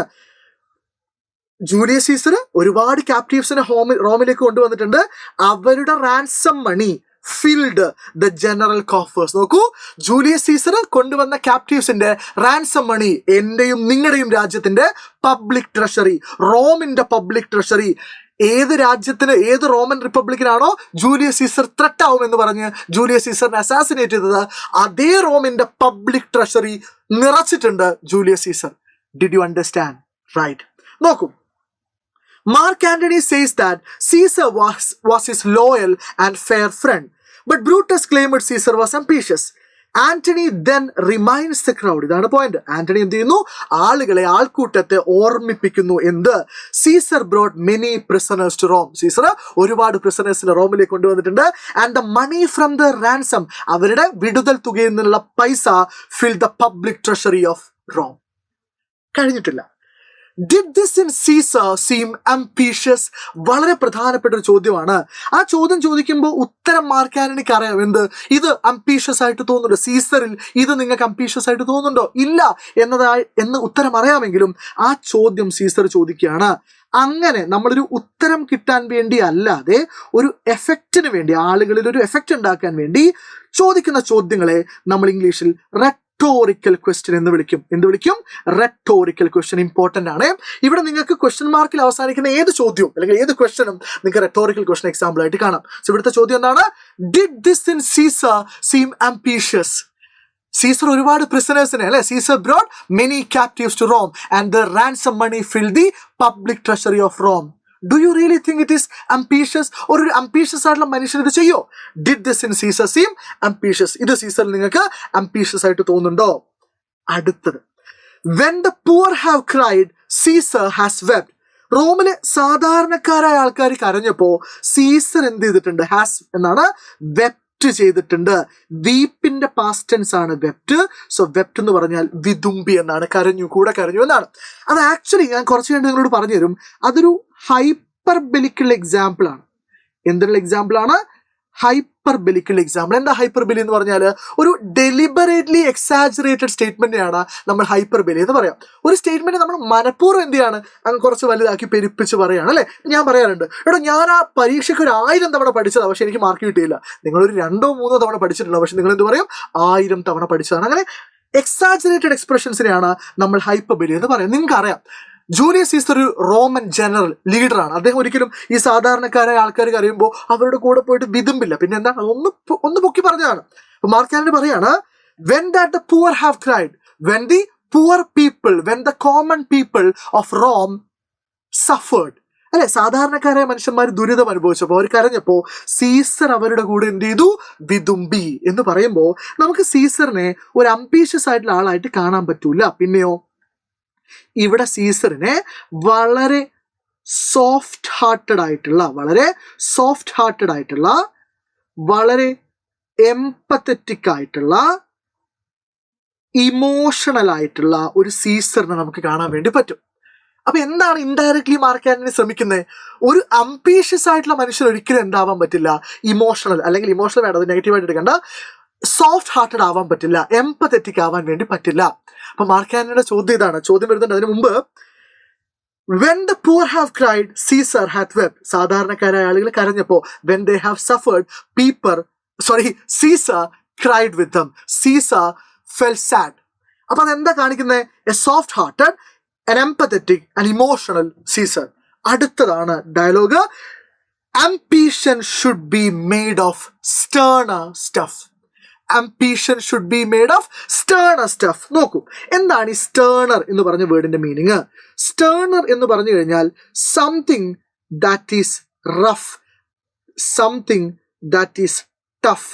ജൂലിയസ് സീസർ ഒരുപാട് ക്യാപ്റ്റീവ്സിനെ റോമിലേക്ക് കൊണ്ടുവന്നിട്ടുണ്ട്. അവരുടെ ransom money filled the general coffers. നോക്കൂ, ജൂലിയസ് സീസർ കൊണ്ടുവന്ന ക്യാപ്റ്റീവ്സിന്റെ റാൻസം മണി എന്റെയും നിങ്ങളുടെയും രാജ്യത്തിന്റെ പബ്ലിക് ട്രഷറി, റോമിന്റെ പബ്ലിക് ട്രഷറി, ഏത് രാജ്യത്തിന്, ഏത് റോമൻ റിപ്പബ്ലിക്കിനാണോ ജൂലിയസ് സീസർ ത്രെട്ട് ആവുമെന്ന് പറഞ്ഞ് ജൂലിയസ് സീസറിനെ അസാസിനേറ്റ് ചെയ്തത്, അതേ റോമിന്റെ പബ്ലിക് ട്രഷറി നിറച്ചിട്ടുണ്ട് Julius Caesar. Did you understand? Right. നോക്കൂ, Mark Antony says that Caesar was his loyal and fair friend, but Brutus claimed Caesar was ambitious. Antony then reminds the crowd. ഇതാണ് point. Antony എന്ത് ചെയ്യുന്നു? ആളുകളെ, ആൾക്കൂട്ടത്തെ ഓർമ്മിപ്പിക്കുന്നു. എന്ത്? Caesar brought many prisoners to Rome. Caesar ഒരുപാട് പ്രിസണേഴ്സിനെ റോമിലേക്ക് കൊണ്ടുവന്നിട്ടുണ്ട്. And the money from the ransom, അവരുടെ വിടുതൽ തുകയിൽ നിന്നുള്ള പൈസ fill the public treasury of Rome. കഴിഞ്ഞിട്ടില്ല. Did this in Caesar seem ambitious? വളരെ പ്രധാനപ്പെട്ട ഒരു ചോദ്യമാണ്. ആ ചോദ്യം ചോദിക്കുമ്പോൾ ഉത്തരം മാർക്ക് ആന്റണിക്ക് അറിയാം. എന്ത്? ഇത് അംപീഷ്യസ് ആയിട്ട് തോന്നുന്നുണ്ടോ? സീസറിൽ ഇത് നിങ്ങൾക്ക് അംപീഷ്യസ് ആയിട്ട് തോന്നുന്നുണ്ടോ? ഇല്ല എന്ന് ഉത്തരം അറിയാമെങ്കിലും ആ ചോദ്യം സീസർ ചോദിക്കുകയാണ്. അങ്ങനെ നമ്മളൊരു ഉത്തരം കിട്ടാൻ വേണ്ടി അല്ലാതെ ഒരു എഫക്റ്റിന് വേണ്ടി, ആളുകളിൽ ഒരു എഫക്റ്റ് ഉണ്ടാക്കാൻ വേണ്ടി ചോദിക്കുന്ന ചോദ്യങ്ങളെ നമ്മൾ ഇംഗ്ലീഷിൽ റെറ്റോറിക്കൽ ക്വസ്റ്റ്യൻ എന്ന് വിളിക്കും. എന്ത് വിളിക്കും? Rhetorical question. ഇമ്പോർട്ടന്റ് ആണ്. ഇവിടെ നിങ്ങൾക്ക് ക്വസ്റ്റ്യൻ മാർക്കിൽ അവസാനിക്കുന്ന ഏത് ചോദ്യവും അല്ലെങ്കിൽ ഏത് ക്വസ്റ്റ്യനും നിങ്ങൾക്ക് റെറ്റോറിക്കൽ ക്വസ്റ്റ്യൻ എക്സാമ്പിൾ ആയിട്ട് കാണാം. സോ ഇവിടുത്തെ ചോദ്യം എന്താണ്? Did this in Caesar seem ambitious? Caesar ഒരുപാട് പ്രിസണേഴ്സിനെ, അല്ലെ, Caesar brought many captives to Rome and the ransom money fill the public treasury of Rome. Do you really think it is ambitious? ഒരു ambitious ആയിട്ടുള്ള മനുഷ്യൻ ഇത് ചെയ്യോ? Did this in Caesar seem ambitious? ഇത് സീസറിൽ നിങ്ങൾക്ക് അംബിഷ്യസ് ആയിട്ട് തോന്നുന്നുണ്ടോ? അടുത്തത്, when the poor have cried Caesar has wept. റോമിലെ സാധാരണക്കാരായ ആൾക്കാർ കരഞ്ഞപ്പോ സീസർ എന്ത് ചെയ്തിട്ടുണ്ട്? ഹാസ് എന്നാണ്, വെപ്റ്റ് ചെയ്തിട്ടുണ്ട്. വീപ്പിന്റെ പാസ്റ്റ് ടെൻസ് ആണ് വെപ്റ്റ്. സോ വെപ്റ്റ് എന്ന് പറഞ്ഞാൽ വിതുമ്പി എന്നാണ്, കരഞ്ഞു, കൂടെ കരഞ്ഞു എന്നാണ്. അത് ആക്ച്വലി ഞാൻ കുറച്ച് കഴിഞ്ഞ് നിങ്ങളോട് പറഞ്ഞു തരും. അതൊരു ഹൈപ്പർബെലിക്കുള്ള എക്സാമ്പിൾ ആണ്. എന്തിനുള്ള എക്സാമ്പിൾ ആണ്? ഹൈപ്പർബെലിക്കുള്ള എക്സാമ്പിൾ. എന്താ ഹൈപ്പർബെലി എന്ന് പറഞ്ഞാൽ? ഒരു ഡെലിബറേറ്റ്ലി എക്സാജറേറ്റഡ് സ്റ്റേറ്റ്മെന്റിനെയാണ് നമ്മൾ ഹൈപ്പർബെലി എന്ന് പറയാം. ഒരു സ്റ്റേറ്റ്മെന്റ് നമ്മൾ മനഃപൂർവ്വം എന്ത് ചെയ്യാണ്? അങ്ങ് കുറച്ച് വലുതാക്കി പെരുപ്പിച്ച് പറയാണ്, അല്ലെ? ഞാൻ പറയാറുണ്ട്, എടോ ഞാൻ ആ പരീക്ഷയ്ക്ക് ഒരു 1000 തവണ പഠിച്ചതാണ്, പക്ഷെ എനിക്ക് മാർക്ക് കിട്ടിയില്ല. നിങ്ങളൊരു 2-3 തവണ പഠിച്ചിട്ടുണ്ടോ, പക്ഷെ നിങ്ങൾ എന്ത് പറയും? 1000 തവണ പഠിച്ചതാണ്. അങ്ങനെ എക്സാജറേറ്റഡ് എക്സ്പ്രഷൻസിനെയാണ് നമ്മൾ ഹൈപ്പർബെലി എന്ന് പറയാം. നിങ്ങൾക്ക് അറിയാം, ജൂലിയസ് സീസർ ഒരു റോമൻ ജനറൽ ലീഡറാണ്. അദ്ദേഹം ഒരിക്കലും ഈ സാധാരണക്കാരായ ആൾക്കാർ കരയുമ്പോൾ അവരുടെ കൂടെ പോയിട്ട് വിതുമ്പില്ല. പിന്നെ എന്താണ്? ഒന്ന് പൊക്കി പറഞ്ഞതാണ്. മാർക്ക് ആന്റണി പറയാണ്, when that the poor have cried, when the poor people, when the common people of Rome suffered, അല്ലെ, സാധാരണക്കാരായ മനുഷ്യന്മാർ ദുരിതം അനുഭവിച്ചപ്പോൾ, അവർ കരഞ്ഞപ്പോ സീസർ അവരുടെ കൂടെ എന്ത് ചെയ്തു? വിതുമ്പി. എന്ന് പറയുമ്പോൾ നമുക്ക് സീസറിനെ ഒരു അംബീഷ്യസ് ആയിട്ടുള്ള ആളായിട്ട് കാണാൻ പറ്റൂല. പിന്നെയോ, ഇവിടെ സീസറിനെ വളരെ സോഫ്റ്റ് ഹാർട്ടഡ് ആയിട്ടുള്ള, വളരെ എംപത്തറ്റിക് ആയിട്ടുള്ള, ഇമോഷണൽ ആയിട്ടുള്ള ഒരു സീസറിനെ നമുക്ക് കാണാൻ വേണ്ടി പറ്റും. അപ്പൊ എന്താണ് ഇൻഡയറക്ട്ലി മാർക്ക് ആന്റണി ശ്രമിക്കുന്നത്? ഒരു അംബീഷ്യസ് ആയിട്ടുള്ള മനുഷ്യൻ ഒരിക്കലും എന്താവാൻ പറ്റില്ല? ഇമോഷണൽ, അല്ലെങ്കിൽ ഇമോഷണൽ വേണം, അത് നെഗറ്റീവായിട്ട് എടുക്കണ്ട, സോഫ്റ്റ് ഹാർട്ടഡ് ആവാൻ പറ്റില്ല, എംപത്തറ്റിക് ആവാൻ വേണ്ടി പറ്റില്ല. അപ്പൊ മാർക്ക് ആന്റണിയുടെ ചോദ്യം ഇതാണ്. ചോദ്യം വരുന്നുണ്ട് അതിന് മുമ്പ്, when the poor have cried Caesar hath wept. സാധാരണക്കാരായ ആളുകൾ കരഞ്ഞപ്പോ, when they have suffered Caesar cried with them. Caesar felt sad. അപ്പൊ അതെന്താ കാണിക്കുന്നത്? A soft hearted, an empathetic and emotional Caesar. അടുത്തതാണ് dialogue. Ambition should be made of sterner stuff. Ambition should be made of sterner stuff. നോക്കൂ, എന്താണ് ഈ സ്റ്റേണർ എന്ന് പറഞ്ഞ വേർഡിന്റെ meaning? സ്റ്റേണർ എന്ന് പറഞ്ഞു കഴിഞ്ഞാൽ something that is rough, something that is tough,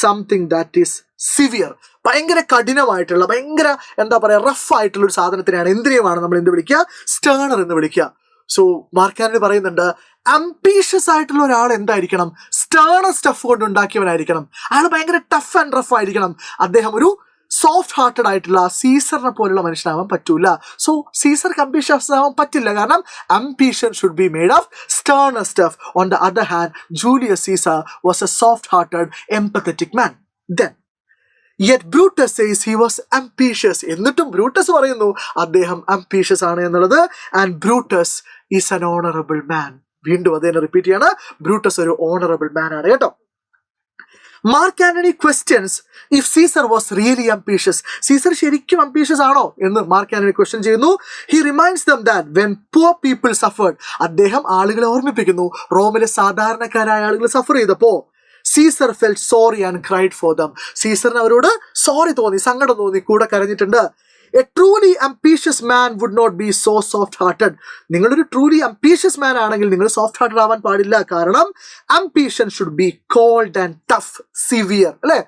something that is severe. ഭയങ്കര കഠിനമായിട്ടുള്ള, ഭയങ്കര എന്താ പറയുക, റഫ് ആയിട്ടുള്ള ഒരു സാധനത്തിനെയാണ്, എന്തിനെയുമാണ് നമ്മൾ എന്ത് വിളിക്കുക? സ്റ്റേണർ എന്ന് വിളിക്കുക. സോ മാർക്ക് ആന്റണി പറയുന്നുണ്ട്, അംബീഷ്യസ് ആയിട്ടുള്ള ഒരാൾ എന്തായിരിക്കണം? സ്റ്റേണർ സ്റ്റഫ് കൊണ്ട് ഉണ്ടാക്കിയവനായിരിക്കണം. അയാൾ ഭയങ്കര ടഫ് ആൻഡ് റഫ് ആയിരിക്കണം. അദ്ദേഹം ഒരു സോഫ്റ്റ് ഹാർട്ടഡ് ആയിട്ടുള്ള സീസറിനെ പോലുള്ള മനുഷ്യനാവാൻ പറ്റൂല. സോ സീസർക്ക് അംബീഷ്യസ് ആവാൻ പറ്റില്ല, കാരണം ambition should be made of sterner stuff. On the other hand, Julius Caesar was a soft-hearted, empathetic man. Then, yet Brutus says he was ambitious. എന്നിട്ടും ബ്രൂട്ടസ് പറയുന്നു അദ്ദേഹം ambitious ആണ് എന്നുള്ളത്. And Brutus is an honorable man. വീണ്ടും അതിനെ repeat ചെയ്യാണ്, Brutus ഒരു honourable man ആണ് കേട്ടോ. Mark Antony questions if Caesar was really ambitious. Caesar ശരിക്കും അംബീഷ്യസ് ആണോ എന്ന് മാർക്ക് ആന്റണി ക്വസ്റ്റ്യൻ ചെയ്യുന്നു. He reminds them that when poor people suffered, അദ്ദേഹം ആളുകളെ ഓർമ്മിപ്പിക്കുന്നു റോമിലെ സാധാരണക്കാരായ ആളുകൾ സഫർ ചെയ്തപ്പോ Caesar felt sorry and cried for them. സീസറിന് അവരോട് സോറി തോന്നി, സങ്കടം തോന്നി, കൂടെ കരഞ്ഞിട്ടുണ്ട്. A truly ambitious man would not be so soft-hearted. നിങ്ങളൊരു truly ambitious man ആണെങ്കിൽ നിങ്ങൾ soft hearted ആവാൻ പാടില്ല. കാരണം ambition should be cold and tough, severe, അല്ലെ,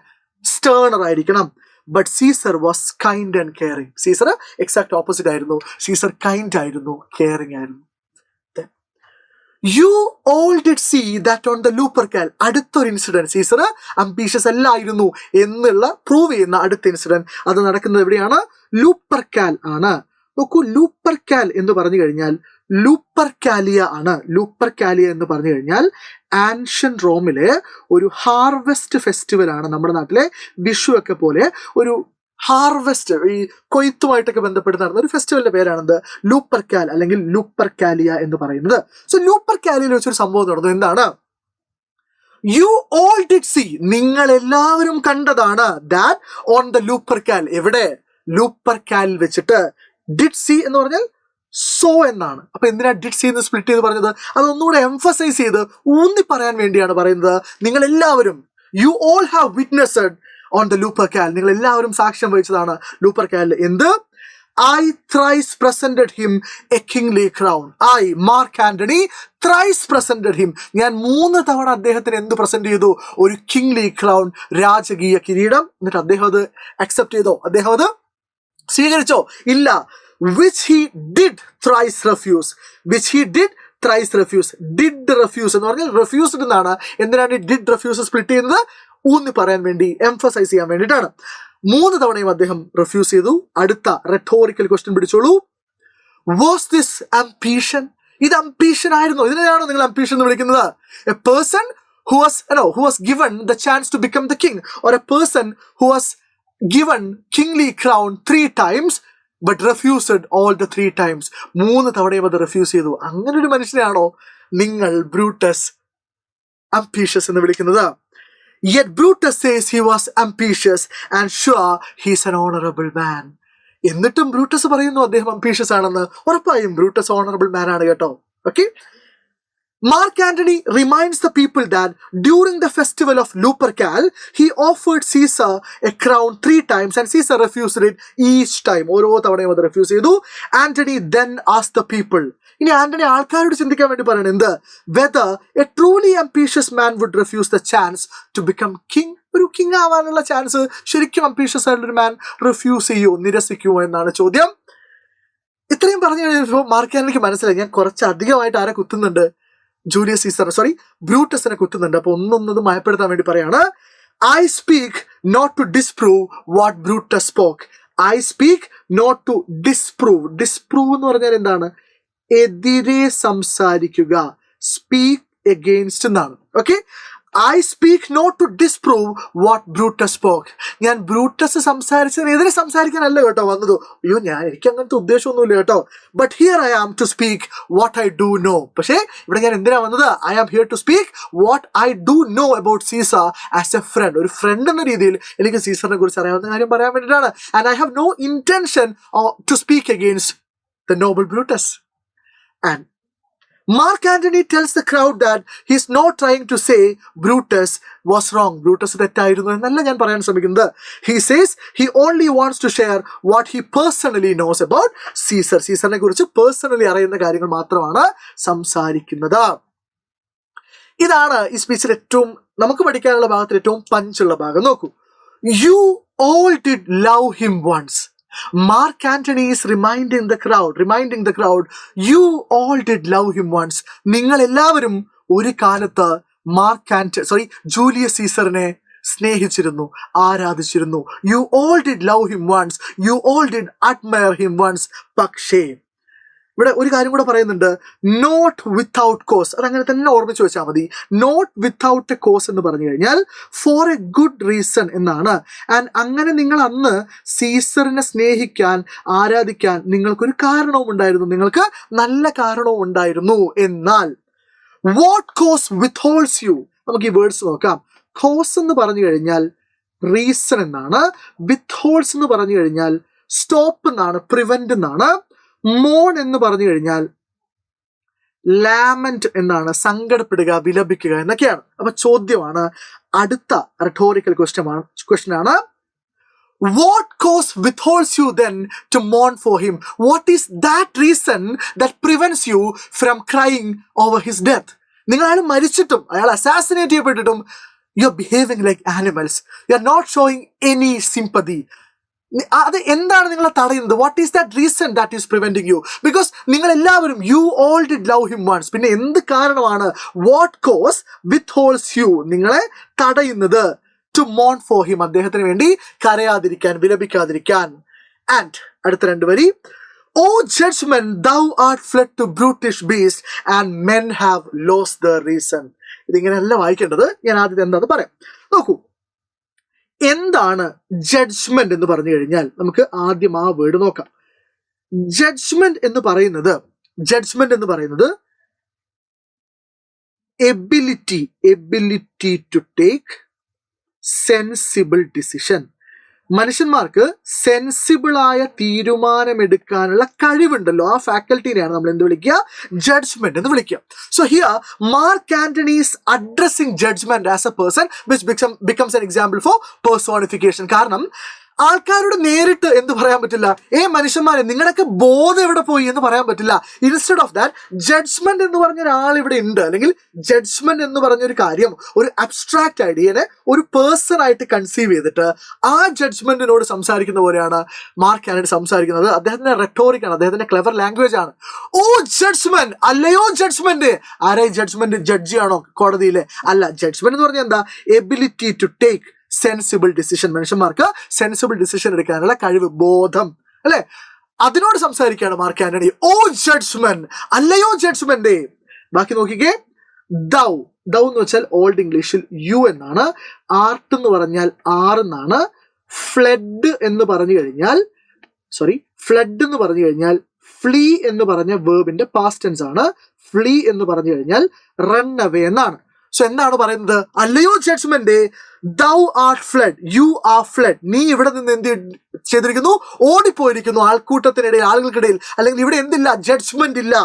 sterner ആയിരിക്കണം. But Caesar was kind and caring. Caesar exact opposite ആയിരുന്നു. Caesar kind ആയിരുന്നു, caring ആയിരുന്നു. You all did see that on the Lupercal. അടുത്തൊരു ഇൻസിഡന്റ്, സീസർ അംബീഷ്യസ് അല്ലായിരുന്നു എന്നുള്ള prove ചെയ്യുന്ന അടുത്ത ഇൻസിഡന്റ് അത് നടക്കുന്നത് എവിടെയാണ്? ലൂപ്പർക്കാൽ ആണ്. നോക്കൂ, ലൂപ്പർക്കാൽ എന്ന് പറഞ്ഞു കഴിഞ്ഞാൽ ലൂപ്പർക്കാലിയ ആണ്. ലൂപ്പർക്കാലിയ എന്ന് പറഞ്ഞു കഴിഞ്ഞാൽ ആൻഷ്യൻ റോമിലെ ഒരു ഹാർവെസ്റ്റ് ഫെസ്റ്റിവൽ ആണ്. നമ്മുടെ നാട്ടിലെ വിഷു ഒക്കെ പോലെ ഒരു ഹാർവെസ്റ്റ്, ഈ കൊയ്ത്തുമായിട്ടൊക്കെ ബന്ധപ്പെട്ട് നടന്ന ഒരു ഫെസ്റ്റിവലിന്റെ പേരാണെന്ത്? ലൂപ്പർക്കാൽ അല്ലെങ്കിൽ ലൂപ്പർക്കാലിയ എന്ന് പറയുന്നത്. സോ ലൂപ്പർക്കാലിയയിൽ വെച്ചൊരു സംഭവം നടന്നു. എന്താണ്? യു ഓൾ ഡിഡ് സീ, നിങ്ങൾ എല്ലാവരും കണ്ടതാണ്. ദാറ്റ് ഓൺ ദ ലൂപ്പർക്കാൽ, എവിടെ? ലൂപ്പർക്കാലിൽ വെച്ചിട്ട്. ഡിഡ് സീ എന്ന് പറഞ്ഞാൽ സോ എന്നാണ്. അപ്പൊ എന്തിനാ ഡിഡ് സീ എന്ന് സ്പ്ലിറ്റ് ചെയ്ത് പറഞ്ഞത്? അതൊന്നുകൂടെ എംഫസൈസ് ചെയ്ത് ഊന്നി പറയാൻ വേണ്ടിയാണ് പറയുന്നത്. നിങ്ങൾ എല്ലാവരും, you all have witnessed on the Lupercal, നിങ്ങൾ എല്ലാവരും സാക്ഷ്യം വഹിച്ചതാണ് ലൂപ്പർക്കാലിൽ. എന്ത്? I thrice presented him a kingly crown. I, Mark Antony, thrice presented him. ഞാൻ 3 തവണ അദ്ദേഹത്തിന് എന്ത് പ്രസന്റ് ചെയ്തു? ഒരു കിങ്ലി ക്രൗൺ, രാജകീയ കിരീടം. എന്നിട്ട് അദ്ദേഹം അത് അക്സെപ്റ്റ് ചെയ്തോ? അദ്ദേഹം അത് സ്വീകരിച്ചോ? ഇല്ല. Which he did thrice refuse. Which he did thrice refuse. Did refuse എന്ന് പറഞ്ഞാൽ refused എന്നാണ്. എന്തിനാണ് ഈ did refuse സ്പ്ലിറ്റ് ചെയ്യുന്നത്? ഊന്നി പറയാൻ വേണ്ടി, എംഫസൈസ് ചെയ്യാൻ വേണ്ടിയിട്ടാണ്. 3 തവണയും അദ്ദേഹം റിഫ്യൂസ് ചെയ്തു. അടുത്ത റെട്ടോറിക്കൽ ക്വസ്റ്റ്യൻ പിടിച്ചോളൂ. Was this ambition? ഇത് അംബീഷൻ ആയിരുന്നു? ഇതിനെയാണോ നിങ്ങൾ അംബീഷൻ എന്ന് വിളിക്കുന്നത്? A person who was given the chance to become the king, or a person who was given kingly crown 3 times but refused all the 3 times. 3 തവണയും അത് refuse ചെയ്തു. അങ്ങനെ ഒരു മനുഷ്യനെയാണോ നിങ്ങൾ ബ്രൂട്ടസ് അംബീഷ്യസ് എന്ന് വിളിക്കുന്നത്? Yet Brutus says he was ambitious and sure he's an honorable man. എന്നിട്ടും Brutus പറയുന്നു അദ്ദേഹം അംബീഷ്യസ് ആണെന്ന്. ഉറപ്പായും ബ്രൂട്ടസ് ഓണറബിൾ മാൻ ആണ് കേട്ടോ. Okay. Mark Antony reminds the people that during the festival of Lupercal, he offered Caesar a crown 3 times and Caesar refused it each time. ഓരോ തവണയും അത് റിഫ്യൂസ് ചെയ്തു. Antony then asked the people, ഇനി ആന്റണി ആൾക്കാരോട് ചിന്തിക്കാൻ വേണ്ടി പറയണത് എന്ത്? Whether a truly ambitious man would refuse the chance to become king. ഒരു കിങ് ആവാനുള്ള ചാൻസ് ശരിക്കും അംബീഷ്യസ് ആയിട്ടുള്ള ഒരു മാൻ റിഫ്യൂസ് ചെയ്യോ, നിരസിക്കുമോ എന്നാണ് ചോദ്യം. ഇത്രയും പറഞ്ഞു കഴിഞ്ഞപ്പോൾ മാർക്ക് ആന്റണിക്ക് മനസ്സിലായി ഞാൻ കുറച്ച് അധികമായിട്ട് ആരെ കുത്തുന്നുണ്ട്? Julius Caesar, ബ്രൂട്ടസിനെ കുത്തുന്നുണ്ട്. അപ്പൊ ഒന്നൊന്നത് മയപ്പെടുത്താൻ വേണ്ടി പറയാണ്. I speak not to disprove what Brutus spoke. I speak not to disprove. Disprove എന്ന് പറഞ്ഞാൽ എന്താണ്? എതിരെ സംസാരിക്കുക. സ്പീക്ക് എഗെയിൻസ്റ്റ് എന്നാണ്. Okay. I speak not to disprove what Brutus spoke. ഞാൻ ബ്രൂട്ടസ് സംസാരിച്ചതിനെതിരെ സംസാരിക്കാനല്ല കേട്ടോ വന്നത്. അയ്യോ, എനിക്ക് അങ്ങനത്തെ ഉദ്ദേശമൊന്നുമില്ല കേട്ടോ. But here I am to speak what I do know. പക്ഷേ ഇവിടെ ഞാൻ എന്തിനാ വന്നത്? I am here to speak what I do know about Caesar as a friend. ഒരു ഫ്രണ്ട് എന്ന രീതിയിൽ എനിക്ക് സീസറിനെ കുറിച്ച് അറിയാവുന്ന കാര്യം പറയാൻ വേണ്ടിയിട്ടാണ്. And I have no intention to speak against the noble Brutus. And Mark Antony tells the crowd that he's not trying to say Brutus was wrong. Brutus തെറ്റായിരുന്നു എന്നല്ല ഞാൻ പറയാൻ ശ്രമിക്കുന്നത്. He says he only wants to share what he personally knows about Caesar. സീസറിനെ കുറിച്ച് personally അറിയുന്ന കാര്യങ്ങൾ മാത്രമാണ് സംസാരിക്കുന്നത്. ഇതാണ് ഈ സ്പീച്ചിൽ ഏറ്റവും നമുക്ക് പഠിക്കാനുള്ള ഭാഗത്തിൽ ഏറ്റവും പഞ്ചുള്ള ഭാഗം. നോക്കൂ. You all did love him once. Mark Antony is reminding the crowd, you all did love him once. നിങ്ങൾ എല്ലാവരും ഒരു കാലത്ത് ജൂലിയസ് സീസറിനെ സ്നേഹിച്ചിരുന്നു, ആരാധിച്ചിരുന്നു. You all did love him once. You all did admire him once. പക്ഷേ ഇവിടെ ഒരു കാര്യം കൂടെ പറയുന്നുണ്ട്. Not without cause. അതങ്ങനെ തന്നെ ഓർമ്മിച്ച് വെച്ചാൽ മതി. നോട്ട് വിത്തൗട്ട് എ കോസ് എന്ന് പറഞ്ഞു കഴിഞ്ഞാൽ ഫോർ എ ഗുഡ് റീസൺ എന്നാണ്. ആൻഡ് അങ്ങനെ നിങ്ങൾ അന്ന് സീസറിനെ സ്നേഹിക്കാൻ, ആരാധിക്കാൻ നിങ്ങൾക്കൊരു കാരണവും ഉണ്ടായിരുന്നു, നിങ്ങൾക്ക് നല്ല കാരണവും ഉണ്ടായിരുന്നു. എന്നാൽ വാട്ട് കോസ് വിത്ത്ഹോൾഡ്സ് യു? നമുക്ക് ഈ വേർഡ്സ് നോക്കാം. കോസ് എന്ന് പറഞ്ഞു കഴിഞ്ഞാൽ റീസൺ എന്നാണ്. വിത്ത് ഹോൾസ് എന്ന് പറഞ്ഞു കഴിഞ്ഞാൽ സ്റ്റോപ്പ് എന്നാണ്, പ്രിവെന്റ് എന്നാണ്. മോൺ എന്ന് പറഞ്ഞു കഴിഞ്ഞാൽ ലാമന്റ് എന്നാണ്, സങ്കടപ്പെടുക, വിലപിക്കുക എന്നൊക്കെയാണ്. അപ്പൊ ചോദ്യമാണ്, അടുത്ത റെട്ടോറിക്കൽ ക്വസ്റ്റ്യൻ ആണ്, what cause withholds you then to mourn for him? What is that reason that prevents you from crying over his death? നിങ്ങൾ അയാൾ മരിച്ചിട്ടും അയാൾ assassinate ചെയ്യപ്പെട്ടിട്ടും you are behaving like animals. You are not showing any sympathy. അത് എന്താണ് നിങ്ങളെ തടയുന്നത്? What is that reason that is preventing you? Because നിങ്ങൾ എല്ലാവരും you all did love him once. പിന്നെ എന്ത് കാരണമാണ് what cause withholds you നിങ്ങളെ തടയുന്നത്? ടു മോൺ ഫോർ ഹിം, അദ്ദേഹത്തിന് വേണ്ടി കരയാതിരിക്കാൻ, വിലപിക്കാതിരിക്കാൻ. ആൻഡ് അടുത്ത 2 വരി, ഓ judgement thou art fled to brutish beast and men have lost the reason. ഇതിങ്ങനെയല്ല വായിക്കേണ്ടത്. ഞാൻ ആദ്യം എന്താന്ന് പറയാം. നോക്കൂ, എന്താണ് ജഡ്ജ്മെന്റ് എന്ന് പറഞ്ഞു കഴിഞ്ഞാൽ നമുക്ക് ആദ്യം ആ വേർഡ് നോക്കാം. ജഡ്ജ്മെന്റ് എന്ന് പറയുന്നത് ability to take sensible decision. മനുഷ്യന്മാർക്ക് സെൻസിബിൾ ആയ തീരുമാനമെടുക്കാനുള്ള കഴിവുണ്ടല്ലോ, ആ ഫാക്കൽറ്റിനെയാണ് നമ്മൾ എന്ത് വിളിക്കുക? ജഡ്ജ്മെന്റ് എന്ന് വിളിക്കുക. So here Mark Antony is addressing judgement as a person which becomes an example for personification. കാരണം ആൾക്കാരോട് നേരിട്ട് എന്ത് പറയാൻ പറ്റില്ല? മനുഷ്യന്മാരെ നിങ്ങളൊക്കെ ബോധം എവിടെ പോയി എന്ന് പറയാൻ പറ്റില്ല. ഇൻസ്റ്റെഡ് ഓഫ് ദാറ്റ് ജഡ്ജ്മെന്റ് എന്ന് പറഞ്ഞ ഒരാൾ ഇവിടെ ഉണ്ട്, അല്ലെങ്കിൽ ജഡ്ജ്മെന്റ് എന്ന് പറഞ്ഞൊരു കാര്യം, ഒരു അബ്സ്ട്രാക്ട് ഐഡിയനെ ഒരു പേഴ്സൺ ആയിട്ട് കൺസീവ് ചെയ്തിട്ട് ആ ജഡ്ജ്മെന്റിനോട് സംസാരിക്കുന്ന പോലെയാണ് മാർക്ക് ആന്റണി സംസാരിക്കുന്നത്. അദ്ദേഹത്തിന്റെ റെട്ടോറിക് ആണ്, അദ്ദേഹത്തിന്റെ ക്ലെവർ ലാംഗ്വേജ് ആണ്. ഓ ജഡ്ജ്മെന്റ്, അല്ലയോ ജഡ്ജ്മെന്റ്. ആരെ ജഡ്ജ്മെന്റ്? ജഡ്ജിയാണോ കോടതിയിലെ? അല്ല. ജഡ്ജ്മെന്റ് എന്ന് പറഞ്ഞാൽ എന്താ? Ability to take sensible decision. മനുഷ്യന്മാർക്ക് സെൻസിബിൾ ഡിസിഷൻ എടുക്കാനുള്ള കഴിവ്, ബോധം, അല്ലെ? അതിനോട് സംസാരിക്കുകയാണ് മാർക്ക് ആന്റണി. ഓ ജഡ്ജ്മെന്റ്, അല്ലയോ ജഡ്ജ്മെന്റ്. ബാക്കി നോക്കിക്കേ, ദൗ എന്ന് വെച്ചാൽ ഓൾഡ് ഇംഗ്ലീഷിൽ യു എന്നാണ്. ആർട്ട് എന്ന് പറഞ്ഞാൽ ആർ എന്നാണ്. ഫ്ലഡ് എന്ന് പറഞ്ഞു കഴിഞ്ഞാൽ ഫ്ലീ എന്ന് പറഞ്ഞ വേർബിന്റെ പാസ്റ്റ് ടെൻസ് ആണ്. ഫ്ലീ എന്ന് പറഞ്ഞു കഴിഞ്ഞാൽ റൺ അവേ എന്നാണ്. സോ എന്താണ് പറയുന്നത്? അല്ലയോ judgement, thou art fled, you are fled. നീ ഇവിടെ നിന്ന് എന്ത് ചെയ്തിരിക്കുന്നു? ഓടിപ്പോയിരിക്കുന്നു. ആൾക്കൂട്ടത്തിനിടയിൽ, ആളുകൾക്കിടയിൽ, അല്ലെങ്കിൽ ഇവിടെ എന്തില്ല? ജഡ്ജ്മെന്റ് ഇല്ല.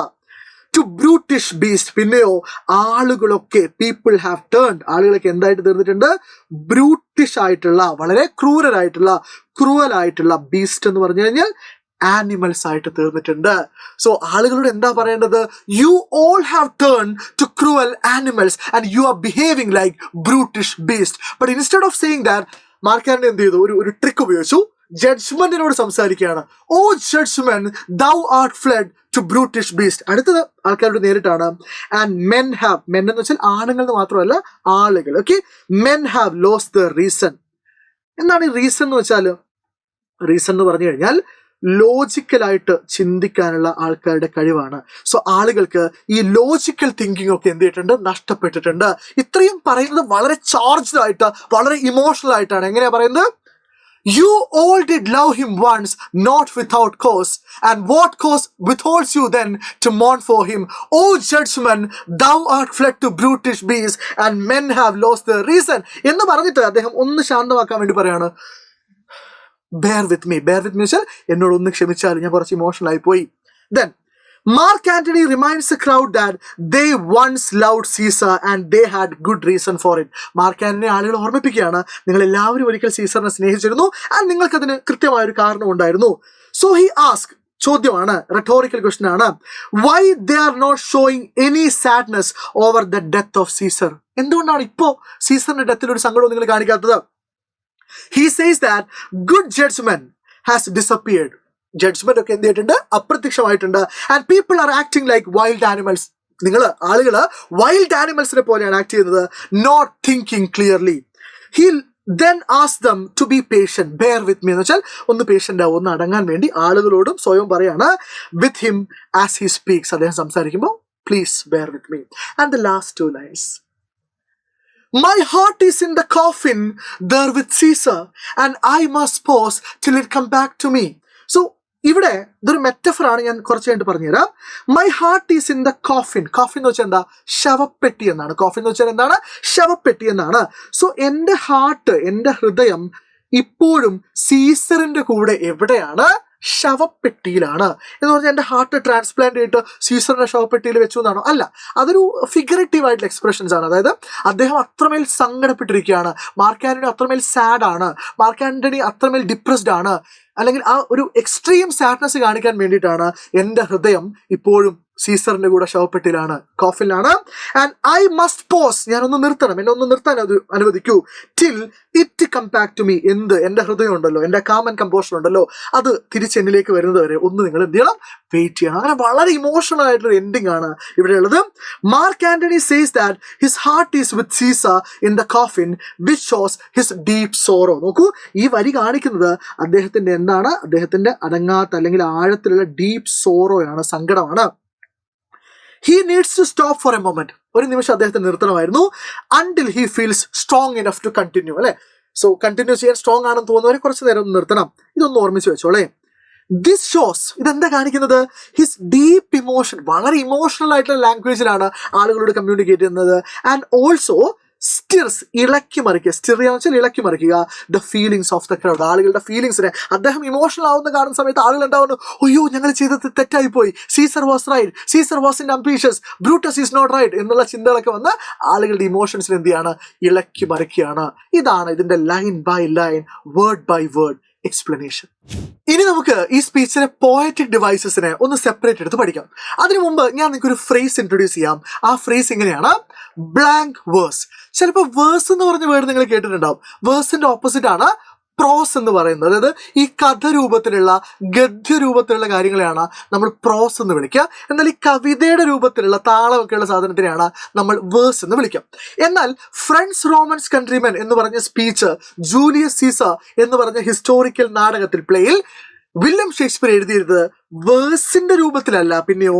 To brutish beast. പിന്നെയോ ആളുകളൊക്കെ, പീപ്പിൾ ഹാവ് ടേൺഡ്, ആളുകളൊക്കെ എന്തായിട്ട് തീർന്നിട്ടുണ്ട്? ബ്രൂട്ടിഷ് ആയിട്ടുള്ള, വളരെ ക്രൂവലായിട്ടുള്ള ബീസ്റ്റ് എന്ന് പറഞ്ഞു കഴിഞ്ഞാൽ ആനിമൽസ് ആയിട്ട് തീർന്നിട്ടുണ്ട്. സോ ആളുകളോട് എന്താ പറയേണ്ടത്? You all have turn to cruel animals and you are behaving like brutish beast. But instead of saying that, Mark Antony എന്ത് ചെയ്തു? ഒരു ട്രിക്ക് ഉപയോഗിച്ചു. ജഡ്ജ്മെന്റിനോട് സംസാരിക്കുകയാണ്. O judgment, thou art fled to brutish beast. അടുത്തത് ആൾക്കാരോട് നേരിട്ടാണ്. ആൻഡ് മെൻ എന്ന് വെച്ചാൽ ആണുങ്ങൾ മാത്രമല്ല, ആളുകൾ. Okay, men have lost the reason. എന്താണ് ഈ റീസൺ എന്ന് വെച്ചാൽ? റീസൺ എന്ന് പറഞ്ഞു കഴിഞ്ഞാൽ ലോജിക്കലായിട്ട് ചിന്തിക്കാനുള്ള ആൾക്കാരുടെ കഴിവാണ്. സോ ആളുകൾക്ക് ഈ ലോജിക്കൽ തിങ്കിങ് ഒക്കെ എന്ത് ചെയ്തിട്ടുണ്ട്? നഷ്ടപ്പെട്ടിട്ടുണ്ട്. ഇത്രയും പറയുന്നത് വളരെ ചാർജ്ഡ് ആയിട്ട്, വളരെ ഇമോഷണൽ ആയിട്ടാണ്. എങ്ങനെയാ പറയുന്നത്? You all did love him once, not without cause. And what cause withholds you then to mourn for him? O judgment, thou art fled to brutish beasts, and men have lost their reason. എന്ന് പറഞ്ഞിട്ട് അദ്ദേഹം ഒന്ന് ശാന്തമാക്കാൻ വേണ്ടി പറയാണ്, bear with me വെച്ചാൽ എന്നോട് ഒന്ന് ക്ഷമിച്ചാൽ, ഞാൻ കുറച്ച് ഇമോഷണൽ ആയി പോയി. Then Mark Antony reminds the crowd that they once loved Caesar and they had good reason for it. Mark Antony ആളുകളെ ഓർമ്മിപ്പിക്കുകയാണ്, നിങ്ങൾ എല്ലാവരും ഒരിക്കൽ സീസറിനെ സ്നേഹിച്ചിരുന്നു, ആൻഡ് നിങ്ങൾക്ക് അതിന് കൃത്യമായൊരു കാരണം ഉണ്ടായിരുന്നു. സോ ഹി ആസ്ക്, ചോദ്യമാണ്, റെട്ടോറിക്കൽ ക്വസ്റ്റ്യൻ ആണ്, why they are not showing any sadness over the death of Caesar? എന്തുകൊണ്ടാണ് ഇപ്പോ സീസറിന്റെ ഡെത്തിൽ ഒരു സങ്കടവും നിങ്ങൾ കാണിക്കാത്തത്? He says that good judgment has disappeared. ജഡ്ജ്മെന്റ് ഒക്കെ എന്ത് ചെയ്തിട്ടുണ്ട്? അപ്രത്യക്ഷമായിട്ടുണ്ട്. And people are acting like wild animals. ആളുകള് വൈൽഡ് ആനിമൽസിനെ പോലെയാണ് ആക്ട് ചെയ്യുന്നത്. Not thinking clearly. He then ask them to be patient, bear with me എന്ന് വെച്ചാൽ ഒന്ന് പേഷ്യന്റ് ആവും, ഒന്ന് അടങ്ങാൻ വേണ്ടി ആളുകളോടും സ്വയം പറയാണ്. with him as he speaks, അദ്ദേഹം സംസാരിക്കുമ്പോൾ please bear with me. And the last 2 lines, my heart is in the coffin there with Caesar and I must pause till it come back to me. So ഇവിടെ ഇതൊരു metaphor ആണ്, ഞാൻ കുറച്ച് കഴിഞ്ഞിട്ട് പറഞ്ഞുതരാം. My heart is in the coffin. Coffin എന്ന് വെച്ചാൽ എന്താ? ശവപ്പെട്ടി എന്നാണ്. കോഫിൻ എന്ന് വെച്ചാൽ എന്താണ്? ശവപ്പെട്ടി എന്നാണ്. സോ എൻ്റെ ഹാർട്ട്, എൻ്റെ ഹൃദയം ഇപ്പോഴും സീസറിന്റെ കൂടെ എവിടെയാണ്? ശവപ്പെട്ടിയിലാണ്. എന്ന് പറഞ്ഞാൽ എൻ്റെ ഹാർട്ട് ട്രാൻസ്പ്ലാന്റ് ചെയ്തിട്ട് സീസറിന്റെ ശവപ്പെട്ടിയിൽ വെച്ചു എന്നാണോ? അല്ല, അതൊരു ഫിഗറേറ്റീവ് ആയിട്ടുള്ള എക്സ്പ്രഷൻസ് ആണ്. അതായത് അദ്ദേഹം അത്രമേൽ സങ്കടപ്പെട്ടിരിക്കുകയാണ്, മാർക്ക് ആന്റണി അത്രമേൽ സാഡ് ആണ്, മാർക്ക് ആന്റണി അത്രമേൽ ഡിപ്രസ്ഡ് ആണ്, അല്ലെങ്കിൽ ആ ഒരു എക്സ്ട്രീം സാഡ്നെസ് കാണിക്കാൻ വേണ്ടിയിട്ടാണ് എൻ്റെ ഹൃദയം ഇപ്പോഴും സീസറിന്റെ കൂടെ ശവപ്പെട്ടിയിലാണ്, കോഫിലാണ്. ആൻഡ് ഐ മസ്റ്റ് പോസ്, ഞാനൊന്ന് നിർത്തണം, എന്നെ ഒന്ന് നിർത്താൻ അനുവദിക്കൂ. Till it come back to me. എന്ത്? എൻ്റെ ഹൃദയം ഉണ്ടല്ലോ, എൻ്റെ കാം ആൻഡ് കമ്പോഷൻ ഉണ്ടല്ലോ, അത് തിരിച്ചെന്നിലേക്ക് വരുന്നത് വരെ ഒന്ന് നിങ്ങൾ എന്ത് ചെയ്യണം? വെയിറ്റ് ചെയ്യണം. അങ്ങനെ വളരെ ഇമോഷണൽ ആയിട്ടുള്ള എൻഡിങ് ആണ് ഇവിടെ ഉള്ളത്. Mark Antony says that his heart is with Caesar in the coffin which shows his deep sorrow. നോക്കൂ, ഈ വരി കാണിക്കുന്നത് അദ്ദേഹത്തിന്റെ എന്താണ്? അദ്ദേഹത്തിന്റെ അടങ്ങാത്ത അല്ലെങ്കിൽ ആഴത്തിലുള്ള ഡീപ് സോറോയാണ്, സങ്കടമാണ്. He needs to stop for a moment. ഒരു നിമിഷം അദ്ദേഹത്തെ നിർത്തണമായിരുന്നു. Until he feels strong enough to continue. അല്ലെ? സോ കണ്ടിന്യൂ ചെയ്യാൻ സ്ട്രോങ് ആണെന്ന് തോന്നുന്നവരെ കുറച്ച് നേരം ഒന്ന് നിർത്തണം. ഇതൊന്ന് ഓർമ്മിച്ച് വെച്ചോളെ. ദിസ് ഷോസ്, ഇതെന്താ കാണിക്കുന്നത്? ഹിസ് ഡീപ്പ് ഇമോഷൻ, വളരെ ഇമോഷണൽ ആയിട്ടുള്ള ലാംഗ്വേജിലാണ് ആളുകളോട് കമ്മ്യൂണിക്കേറ്റ് ചെയ്യുന്നത്. ആൻഡ് ഓൾസോ സ്റ്റിർസ്, ഇളക്കി മറിക്കുക. സ്റ്റിറിയ എന്ന് വെച്ചാൽ ഇളക്കി മറിക്കുക. The feelings of the crowd, ആളുകളുടെ ഫീലിങ്സിനെ. അദ്ദേഹം ഇമോഷണൽ ആവുന്ന കാണുന്ന സമയത്ത് ആളുകൾ ഉണ്ടാവുന്നു, അയ്യോ ഞങ്ങൾ ചെയ്തത് തെറ്റായിപ്പോയി, Caesar was right, Caesar was unambitious, Brutus is not right എന്നുള്ള ചിന്തകളൊക്കെ വന്ന് ആളുകളുടെ ഇമോഷൻസിനെ എന്ത് ചെയ്യാണ്? ഇളക്കി മറിക്കുകയാണ്. ഇതാണ് ഇതിന്റെ line by line, word by word explanation. ഇനി നമുക്ക് ഈ സ്പീച്ചിലെ പോയറ്റിക് ഡിവൈസസിനെ ഒന്ന് സെപ്പറേറ്റ് എടുത്ത് പഠിക്കാം. അതിനു മുമ്പ് ഞാൻ നിങ്ങൾക്ക് ഒരു ഫ്രേസ് ഇൻട്രൊഡ്യൂസ് ചെയ്യാം. ആ ഫ്രേസ് ഇങ്ങനെയാണ്: ബ്ലാങ്ക് വേഴ്സ്. ചിലപ്പോൾ വേഴ്സ് എന്ന് പറഞ്ഞ വേർഡ് നിങ്ങൾ കേട്ടിട്ടുണ്ടാവും. വേഴ്സിന്റെ ഓപ്പോസിറ്റ് ആണ് പ്രോസ് എന്ന് പറയുന്നത്. അതായത് ഈ കഥ രൂപത്തിലുള്ള, ഗദ്യ രൂപത്തിലുള്ള കാര്യങ്ങളെയാണ് നമ്മൾ പ്രോസ് എന്ന് വിളിക്കുക. എന്നാൽ ഈ കവിതയുടെ രൂപത്തിലുള്ള താളമൊക്കെയുള്ള സാധനത്തിനെയാണ് നമ്മൾ വേഴ്സ് എന്ന് വിളിക്കുക. എന്നാൽ ഫ്രണ്ട്സ് റോമൻസ് കൺട്രിമെൻ എന്ന് പറഞ്ഞ സ്പീച്ച് ജൂലിയസ് സീസർ എന്ന് പറഞ്ഞ ഹിസ്റ്റോറിക്കൽ നാടകത്തിൽ, പ്ലേയിൽ വില്യം ഷേക്സ്പിയർ എഴുതിയിരുന്നത് വേഴ്സിന്റെ രൂപത്തിലല്ല, പിന്നെയോ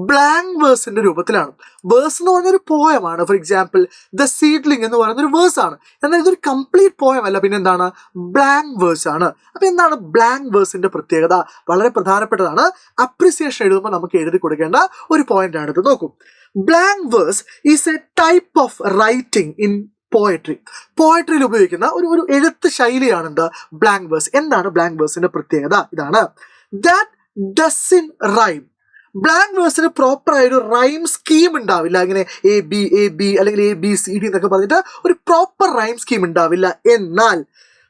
ബ്ലാങ്ക് വേഴ്സിന്റെ രൂപത്തിലാണ്. വേഴ്സ് എന്ന് പറഞ്ഞൊരു പോയമാണ്. ഫോർ എക്സാമ്പിൾ ദ സീഡ്ലിംഗ് എന്ന് പറയുന്ന ഒരു വേഴ്സ് ആണ്. എന്നാൽ ഇതൊരു കംപ്ലീറ്റ് പോയം അല്ല, പിന്നെ എന്താണ്? ബ്ലാങ്ക് വേഴ്സ് ആണ്. അപ്പൊ എന്താണ് ബ്ലാങ്ക് വേഴ്സിന്റെ പ്രത്യേകത? വളരെ പ്രധാനപ്പെട്ടതാണ്. അപ്രിസിയേഷൻ എഴുതുമ്പോൾ നമുക്ക് എഴുതി കൊടുക്കേണ്ട ഒരു പോയിന്റ് ആണ് ഇത്. നോക്കൂ, blank verse is a type of writing in poetry. പോയട്രിയിൽ ഉപയോഗിക്കുന്ന ഒരു എഴുത്ത് ശൈലിയാണ് എന്ത്? Blank verse. എന്താണ് ബ്ലാങ്ക് വേഴ്സിന്റെ പ്രത്യേകത? ഇതാണ്: ദാറ്റ് ഡസൻ റൈം. ബ്ലാങ്ക് വേഴ്സിന് പ്രോപ്പർ ആയ ഒരു റൈം സ്കീം ഉണ്ടാവില്ല. ഇങ്ങനെ എ ബി അല്ലെങ്കിൽ ABCD എന്നൊക്കെ പറഞ്ഞിട്ട് ഒരു പ്രോപ്പർ റൈം സ്കീം ഉണ്ടാവില്ല. എന്നാൽ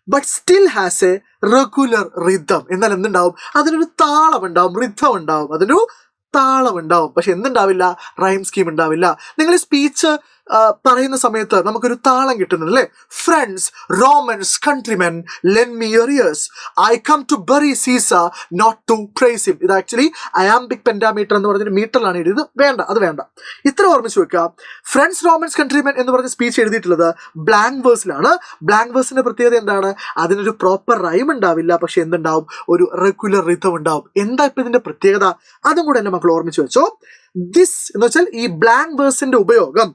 but still has A regular rhythm. എന്നാൽ എന്തുണ്ടാവും? അതിനൊരു താളം ഉണ്ടാവും, റിതം ഉണ്ടാവും, അതിനൊരു താളം ഉണ്ടാവും. പക്ഷെ എന്തുണ്ടാവില്ല? റൈം സ്കീം ഉണ്ടാവില്ല. നിങ്ങൾ സ്പീച്ച് പറയുന്ന സമയത്ത് നമുക്കൊരു താളം കിട്ടുന്നുണ്ട് അല്ലേ? Friends Romans countrymen lend me your ears, I come to bury Caesar not to praise him. ഇത് ആക്ച്വലി അയാംബിക് പെൻഡാമീറ്റർ എന്ന് പറഞ്ഞൊരു മീറ്ററിലാണ് എഴുതിയത്. വേണ്ട, അത് വേണ്ട. ഇത്ര ഓർമ്മിച്ച് വെക്കുക. ഫ്രണ്ട്സ് റോമൻസ് കൺട്രിമെൻ എന്ന് പറഞ്ഞ സ്പീച്ച് എഴുതിയിട്ടുള്ളത് ബ്ലാങ്ക് വേഴ്സിലാണ്. ബ്ലാങ്ക് വേഴ്സിന്റെ പ്രത്യേകത എന്താണ്? അതിനൊരു പ്രോപ്പർ റൈം ഉണ്ടാവില്ല, പക്ഷെ എന്തുണ്ടാവും? ഒരു റെഗുലർ റിതം ഉണ്ടാവും. എന്താ ഇപ്പൊ ഇതിന്റെ പ്രത്യേകത? അതും കൂടെ എന്റെ മക്കൾ ഓർമ്മിച്ച് വെച്ചോ. ദിസ് എന്ന് വെച്ചാൽ ഈ ബ്ലാങ്ക് വേഴ്സിന്റെ ഉപയോഗം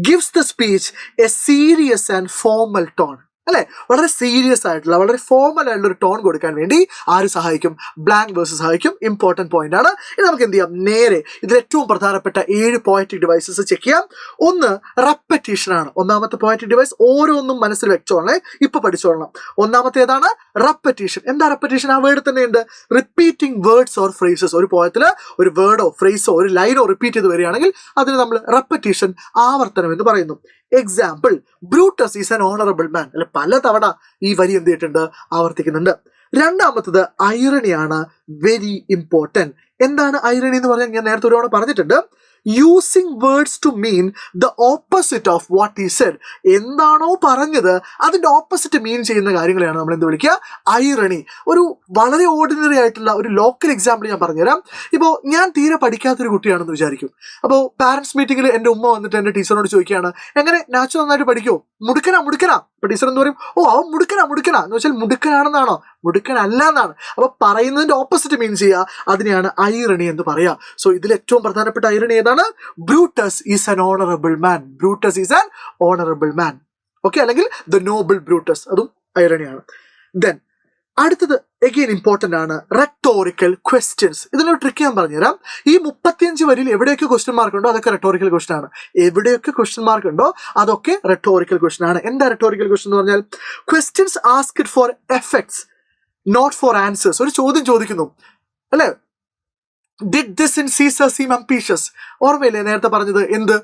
gives the speech a serious and formal tone. അല്ലെ? വളരെ സീരിയസ് ആയിട്ടുള്ള, വളരെ ഫോർമൽ ആയിട്ടുള്ള ഒരു ടോൺ കൊടുക്കാൻ വേണ്ടി ആര് സഹായിക്കും? ബ്ലാങ്ക് വേഴ്സ് സഹായിക്കും. ഇമ്പോർട്ടന്റ് പോയിന്റ് ആണ്. ഇത് നമുക്ക് എന്ത് ചെയ്യാം? നേരെ ഇതിൽ ഏറ്റവും പ്രധാനപ്പെട്ട 7 പോയറ്റിക് ഡിവൈസസ് ചെക്ക് ചെയ്യാം. ഒന്ന് റെപ്പറ്റീഷൻ ആണ്. ഒന്നാമത്തെ പോയറ്റിക് ഡിവൈസ്. ഓരോന്നും മനസ്സിൽ വെച്ചോളണേ, ഇപ്പൊ പഠിച്ചോളണം. ഒന്നാമത്തെ ഏതാണ്? റെപ്പറ്റീഷൻ. എന്താ റെപ്പറ്റീഷൻ? ആ വേർഡ് തന്നെ ഉണ്ട്, റിപ്പീറ്റിംഗ് വേർഡ്സ് ഓർ ഫ്രേസസ്. ഒരു പോയത്തില് ഒരു വേർഡോ ഫ്രേസോ ഒരു ലൈനോ റിപ്പീറ്റ് ചെയ്ത് വരികയാണെങ്കിൽ അതിന് നമ്മൾ റെപ്പറ്റീഷൻ, ആവർത്തനം എന്ന് പറയുന്നു. Example, Brutus is an honourable man. അല്ലെ, പലതവണ ഈ വരി എന്ത് ചെയ്തിട്ടുണ്ട്? ആവർത്തിക്കുന്നുണ്ട്. രണ്ടാമത്തത് ഐറണിയാണ്, വെരി ഇമ്പോർട്ടന്റ്. എന്താണ് ഐറണി എന്ന് പറഞ്ഞാൽ ഞാൻ നേരത്തെ ഒരു തവണ പറഞ്ഞിട്ടുണ്ട്. Using words to mean the opposite of what he said. എന്താണോ പറഞ്ഞത് അതിന്റെ ഓപ്പോസിറ്റ് മീൻ ചെയ്യുന്ന കാര്യങ്ങളെയാണ് നമ്മൾ എന്ത് വിളിക്കുക? ഐറണി. ഒരു വളരെ ഓർഡിനറി ആയിട്ടുള്ള ഒരു ലോക്കൽ എക്സാമ്പിൾ ഞാൻ പറഞ്ഞുതരാം. ഇപ്പോൾ ഞാൻ തീരെ പഠിക്കാത്തൊരു കുട്ടിയാണെന്ന് വിചാരിക്കും. അപ്പോൾ പാരന്റ്സ് മീറ്റിംഗിൽ എൻ്റെ ഉമ്മ വന്നിട്ട് എൻ്റെ ടീച്ചറിനോട് ചോദിക്കുകയാണ്, എങ്ങനെ നാച്ചു നന്നായിട്ട് പഠിക്കുമോ? മുടുക്കനാ. അപ്പൊ ടീച്ചർ എന്ത് പറയും? ഓ, അവൻ മുടുക്കനാ എന്ന് വെച്ചാൽ മുടുക്കനാണെന്നാണോ? മുടുക്കനല്ല എന്നാണ്. അപ്പൊ പറയുന്നതിന്റെ ഓപ്പോസിറ്റ് മീൻ ചെയ്യുക, അതിനെയാണ് ഐറണി എന്ന് പറയാ. സോ ഇതിൽ ഏറ്റവും പ്രധാനപ്പെട്ട ഐറണി ഏതാണ്? Brutus is an honourable man. Brutus is an honourable man. Okay, അല്ലെങ്കിൽ ദ നോബിൾ ബ്രൂട്ടസ്, അതും ഐറണിയാണ്. ദെൻ അടുത്തത് എഗെയിൻ ഇമ്പോർട്ടന്റ് ആണ്, റെറ്റോറിക്കൽ ക്വസ്റ്റ്യൻസ്. ഇതിനൊരു ട്രിക്ക് ഞാൻ പറഞ്ഞുതരാം. ഈ 35 വരിയിൽ എവിടെയൊക്കെ ക്വസ്റ്റ്യൻ മാർക്ക് ഉണ്ടോ അതൊക്കെ റെറ്റോറിക്കൽ ക്വസ്റ്റ്യൻ ആണ്. എവിടെയൊക്കെ ക്വസ്റ്റ്യൻ മാർക്ക് ഉണ്ടോ അതൊക്കെ റെറ്റോറിക്കൽ ക്വസ്റ്റ്യൻ ആണ്. എന്താ റെറ്റോറിക്കൽ ക്വസ്റ്റ്യൻ എന്ന് പറഞ്ഞാൽ questions asked for effects not for answers. ഒരു ചോദ്യം ചോദിക്കുന്നു അല്ലെ, Did this in Caesar seem ambitious? ഓർമ്മയില്ലേ നേരത്തെ പറഞ്ഞത് എന്ത്?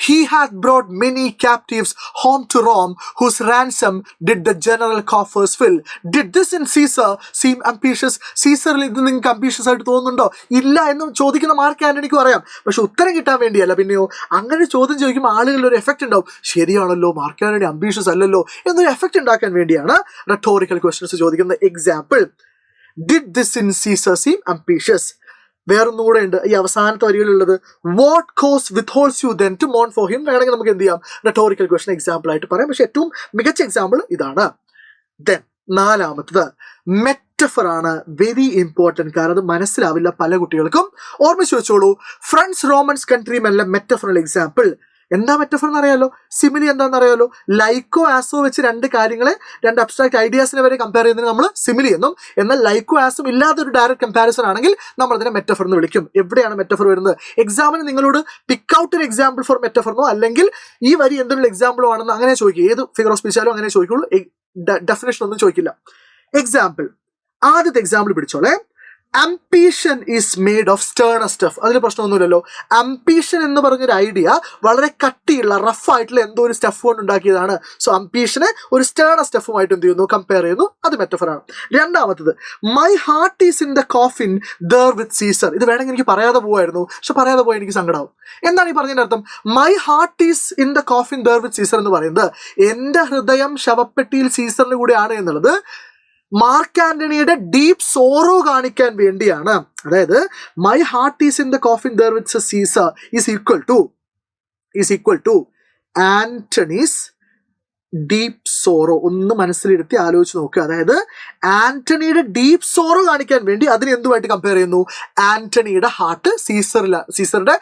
He had brought many captives home to Rome, whose ransom did the general coffers fill. Did this in Caesar seem ambitious? സീസറിൽ ഇത് നിങ്ങൾക്ക് ambitious ആയിട്ട് തോന്നുന്നുണ്ടോ? ഇല്ല എന്നും ചോദിക്കുന്ന മാർക്ക് ആന്റണിക്ക് അറിയാം. പക്ഷെ ഉത്തരം കിട്ടാൻ വേണ്ടിയല്ല. പിന്നെയോ അങ്ങനെ ചോദ്യം ചോദിക്കുമ്പോൾ ആളുകളിൽ ഒരു എഫക്റ്റ് ഉണ്ടാവും. ശരിയാണല്ലോ, മാർക്ക് ആന്റണി ambitious അല്ലല്ലോ എന്നൊരു എഫക്റ്റ് ഉണ്ടാക്കാൻ വേണ്ടിയാണ് റെറ്റോറിക്കൽ ക്വസ്റ്റ്യൻസ് ചോദിക്കുന്നത്. Example, Did this in Caesar seem ambitious? വേറൊന്നും കൂടെ ഉണ്ട് ഈ അവസാനത്തെ വരികളുള്ളത്. What cause withholds you then to മോൺ ഫോർ ഹിം? വേണമെങ്കിൽ നമുക്ക് എന്ത് ചെയ്യാം, റെറ്റോറിക്കൽ ക്വസ്റ്റൻ എക്സാമ്പിൾ ആയിട്ട് പറയാം. പക്ഷെ ഏറ്റവും മികച്ച എക്സാമ്പിൾ ഇതാണ്. ദെൻ നാലാമത്തത് മെറ്റഫർ ആണ്. വെരി ഇമ്പോർട്ടൻറ്റ്, കാരണം അത് മനസ്സിലാവില്ല പല കുട്ടികൾക്കും. ഓർമ്മിച്ച് വെച്ചോളൂ, ഫ്രണ്ട്സ് റോമൻസ് കൺട്രി മെല്ലെ മെറ്റഫറിൽ എക്സാമ്പിൾ. എന്താ മെറ്റഫർ എന്ന് അറിയാലോ, സിമിലി എന്താണെന്ന് അറിയാലോ. ലൈക്കോ ആസോ വെച്ച് രണ്ട് കാര്യങ്ങളെ, രണ്ട് അബ്സ്ട്രാക്ട് ഐഡിയാസിനെ വരെ കമ്പയർ ചെയ്യുന്നതിന് നമ്മൾ സിമിലി എന്നും, എന്നാൽ ലൈക്കോ ആസും ഇല്ലാത്ത ഒരു ഡയറക്റ്റ് കമ്പാരിസൺ ആണെങ്കിൽ നമ്മൾ അതിനെ മെറ്റഫർ എന്ന് വിളിക്കും. എവിടെയാണ് മെറ്റഫർ വരുന്നത്? എക്സാമിന് നിങ്ങളോട് പിക്ക് ഔട്ട് ഒരു എക്സാമ്പിൾ ഫോർ മെറ്റഫർ എന്നോ അല്ലെങ്കിൽ ഈ വരി എന്തൊരു എക്സാമ്പിളോ ആണെന്ന് അങ്ങനെ ചോദിക്കും. ഏത് ഫിഗർ ഓഫ് സ്പീച്ചാലും അങ്ങനെ ചോദിക്കുള്ളൂ, ഡെഫിനേഷൻ ഒന്നും ചോദിക്കില്ല. എക്സാമ്പിൾ, ആദ്യത്തെ എക്സാമ്പിൾ പിടിച്ചോളെ. Ambition is made of sterner stuff. അതിൽ പ്രശ്നമൊന്നുമില്ലല്ലോ. അംബീഷൻ എന്ന് പറഞ്ഞൊരു ഐഡിയ വളരെ കട്ടിയുള്ള റഫായിട്ടുള്ള എന്തോ ഒരു സ്റ്റഫ് കൊണ്ട് ഉണ്ടാക്കിയതാണ്. സോ അംബീഷനെ ഒരു സ്റ്റേർണർ സ്റ്റഫുമായിട്ട് എന്ത് ചെയ്യുന്നു, കമ്പയർ ചെയ്യുന്നു. അത് മെറ്റഫറാണ്. രണ്ടാമത്തത്, my heart is in the coffin there with Caesar. ഇത് വേണമെങ്കിൽ എനിക്ക് പറയാതെ പോവായിരുന്നു, പക്ഷെ പറയാതെ പോയാൽ എനിക്ക് സങ്കടമാവും. എന്താണ് ഈ പറഞ്ഞതിന്റെ അർത്ഥം? My heart is in the coffin there with Caesar എന്ന് പറയുന്നത് എന്റെ ഹൃദയം ശവപ്പെട്ടിയിൽ സീസറിന് കൂടെയാണ് എന്നുള്ളത് മാർക്ക് ആന്റണിയുടെ ഡീപ് സോറോ കാണിക്കാൻ വേണ്ടിയാണ്. അതായത് my heart is in the coffin there with Caesar is equal to Antony's deep sorrow. ഒന്ന് മനസ്സിലിരുത്തി ആലോചിച്ച് നോക്കുക. അതായത് ആന്റണിയുടെ ഡീപ് സോറോ കാണിക്കാൻ വേണ്ടി അതിനെ എന്തുമായിട്ട് കമ്പയർ ചെയ്യുന്നു? ആന്റണിയുടെ ഹാർട്ട് സീസറുടെ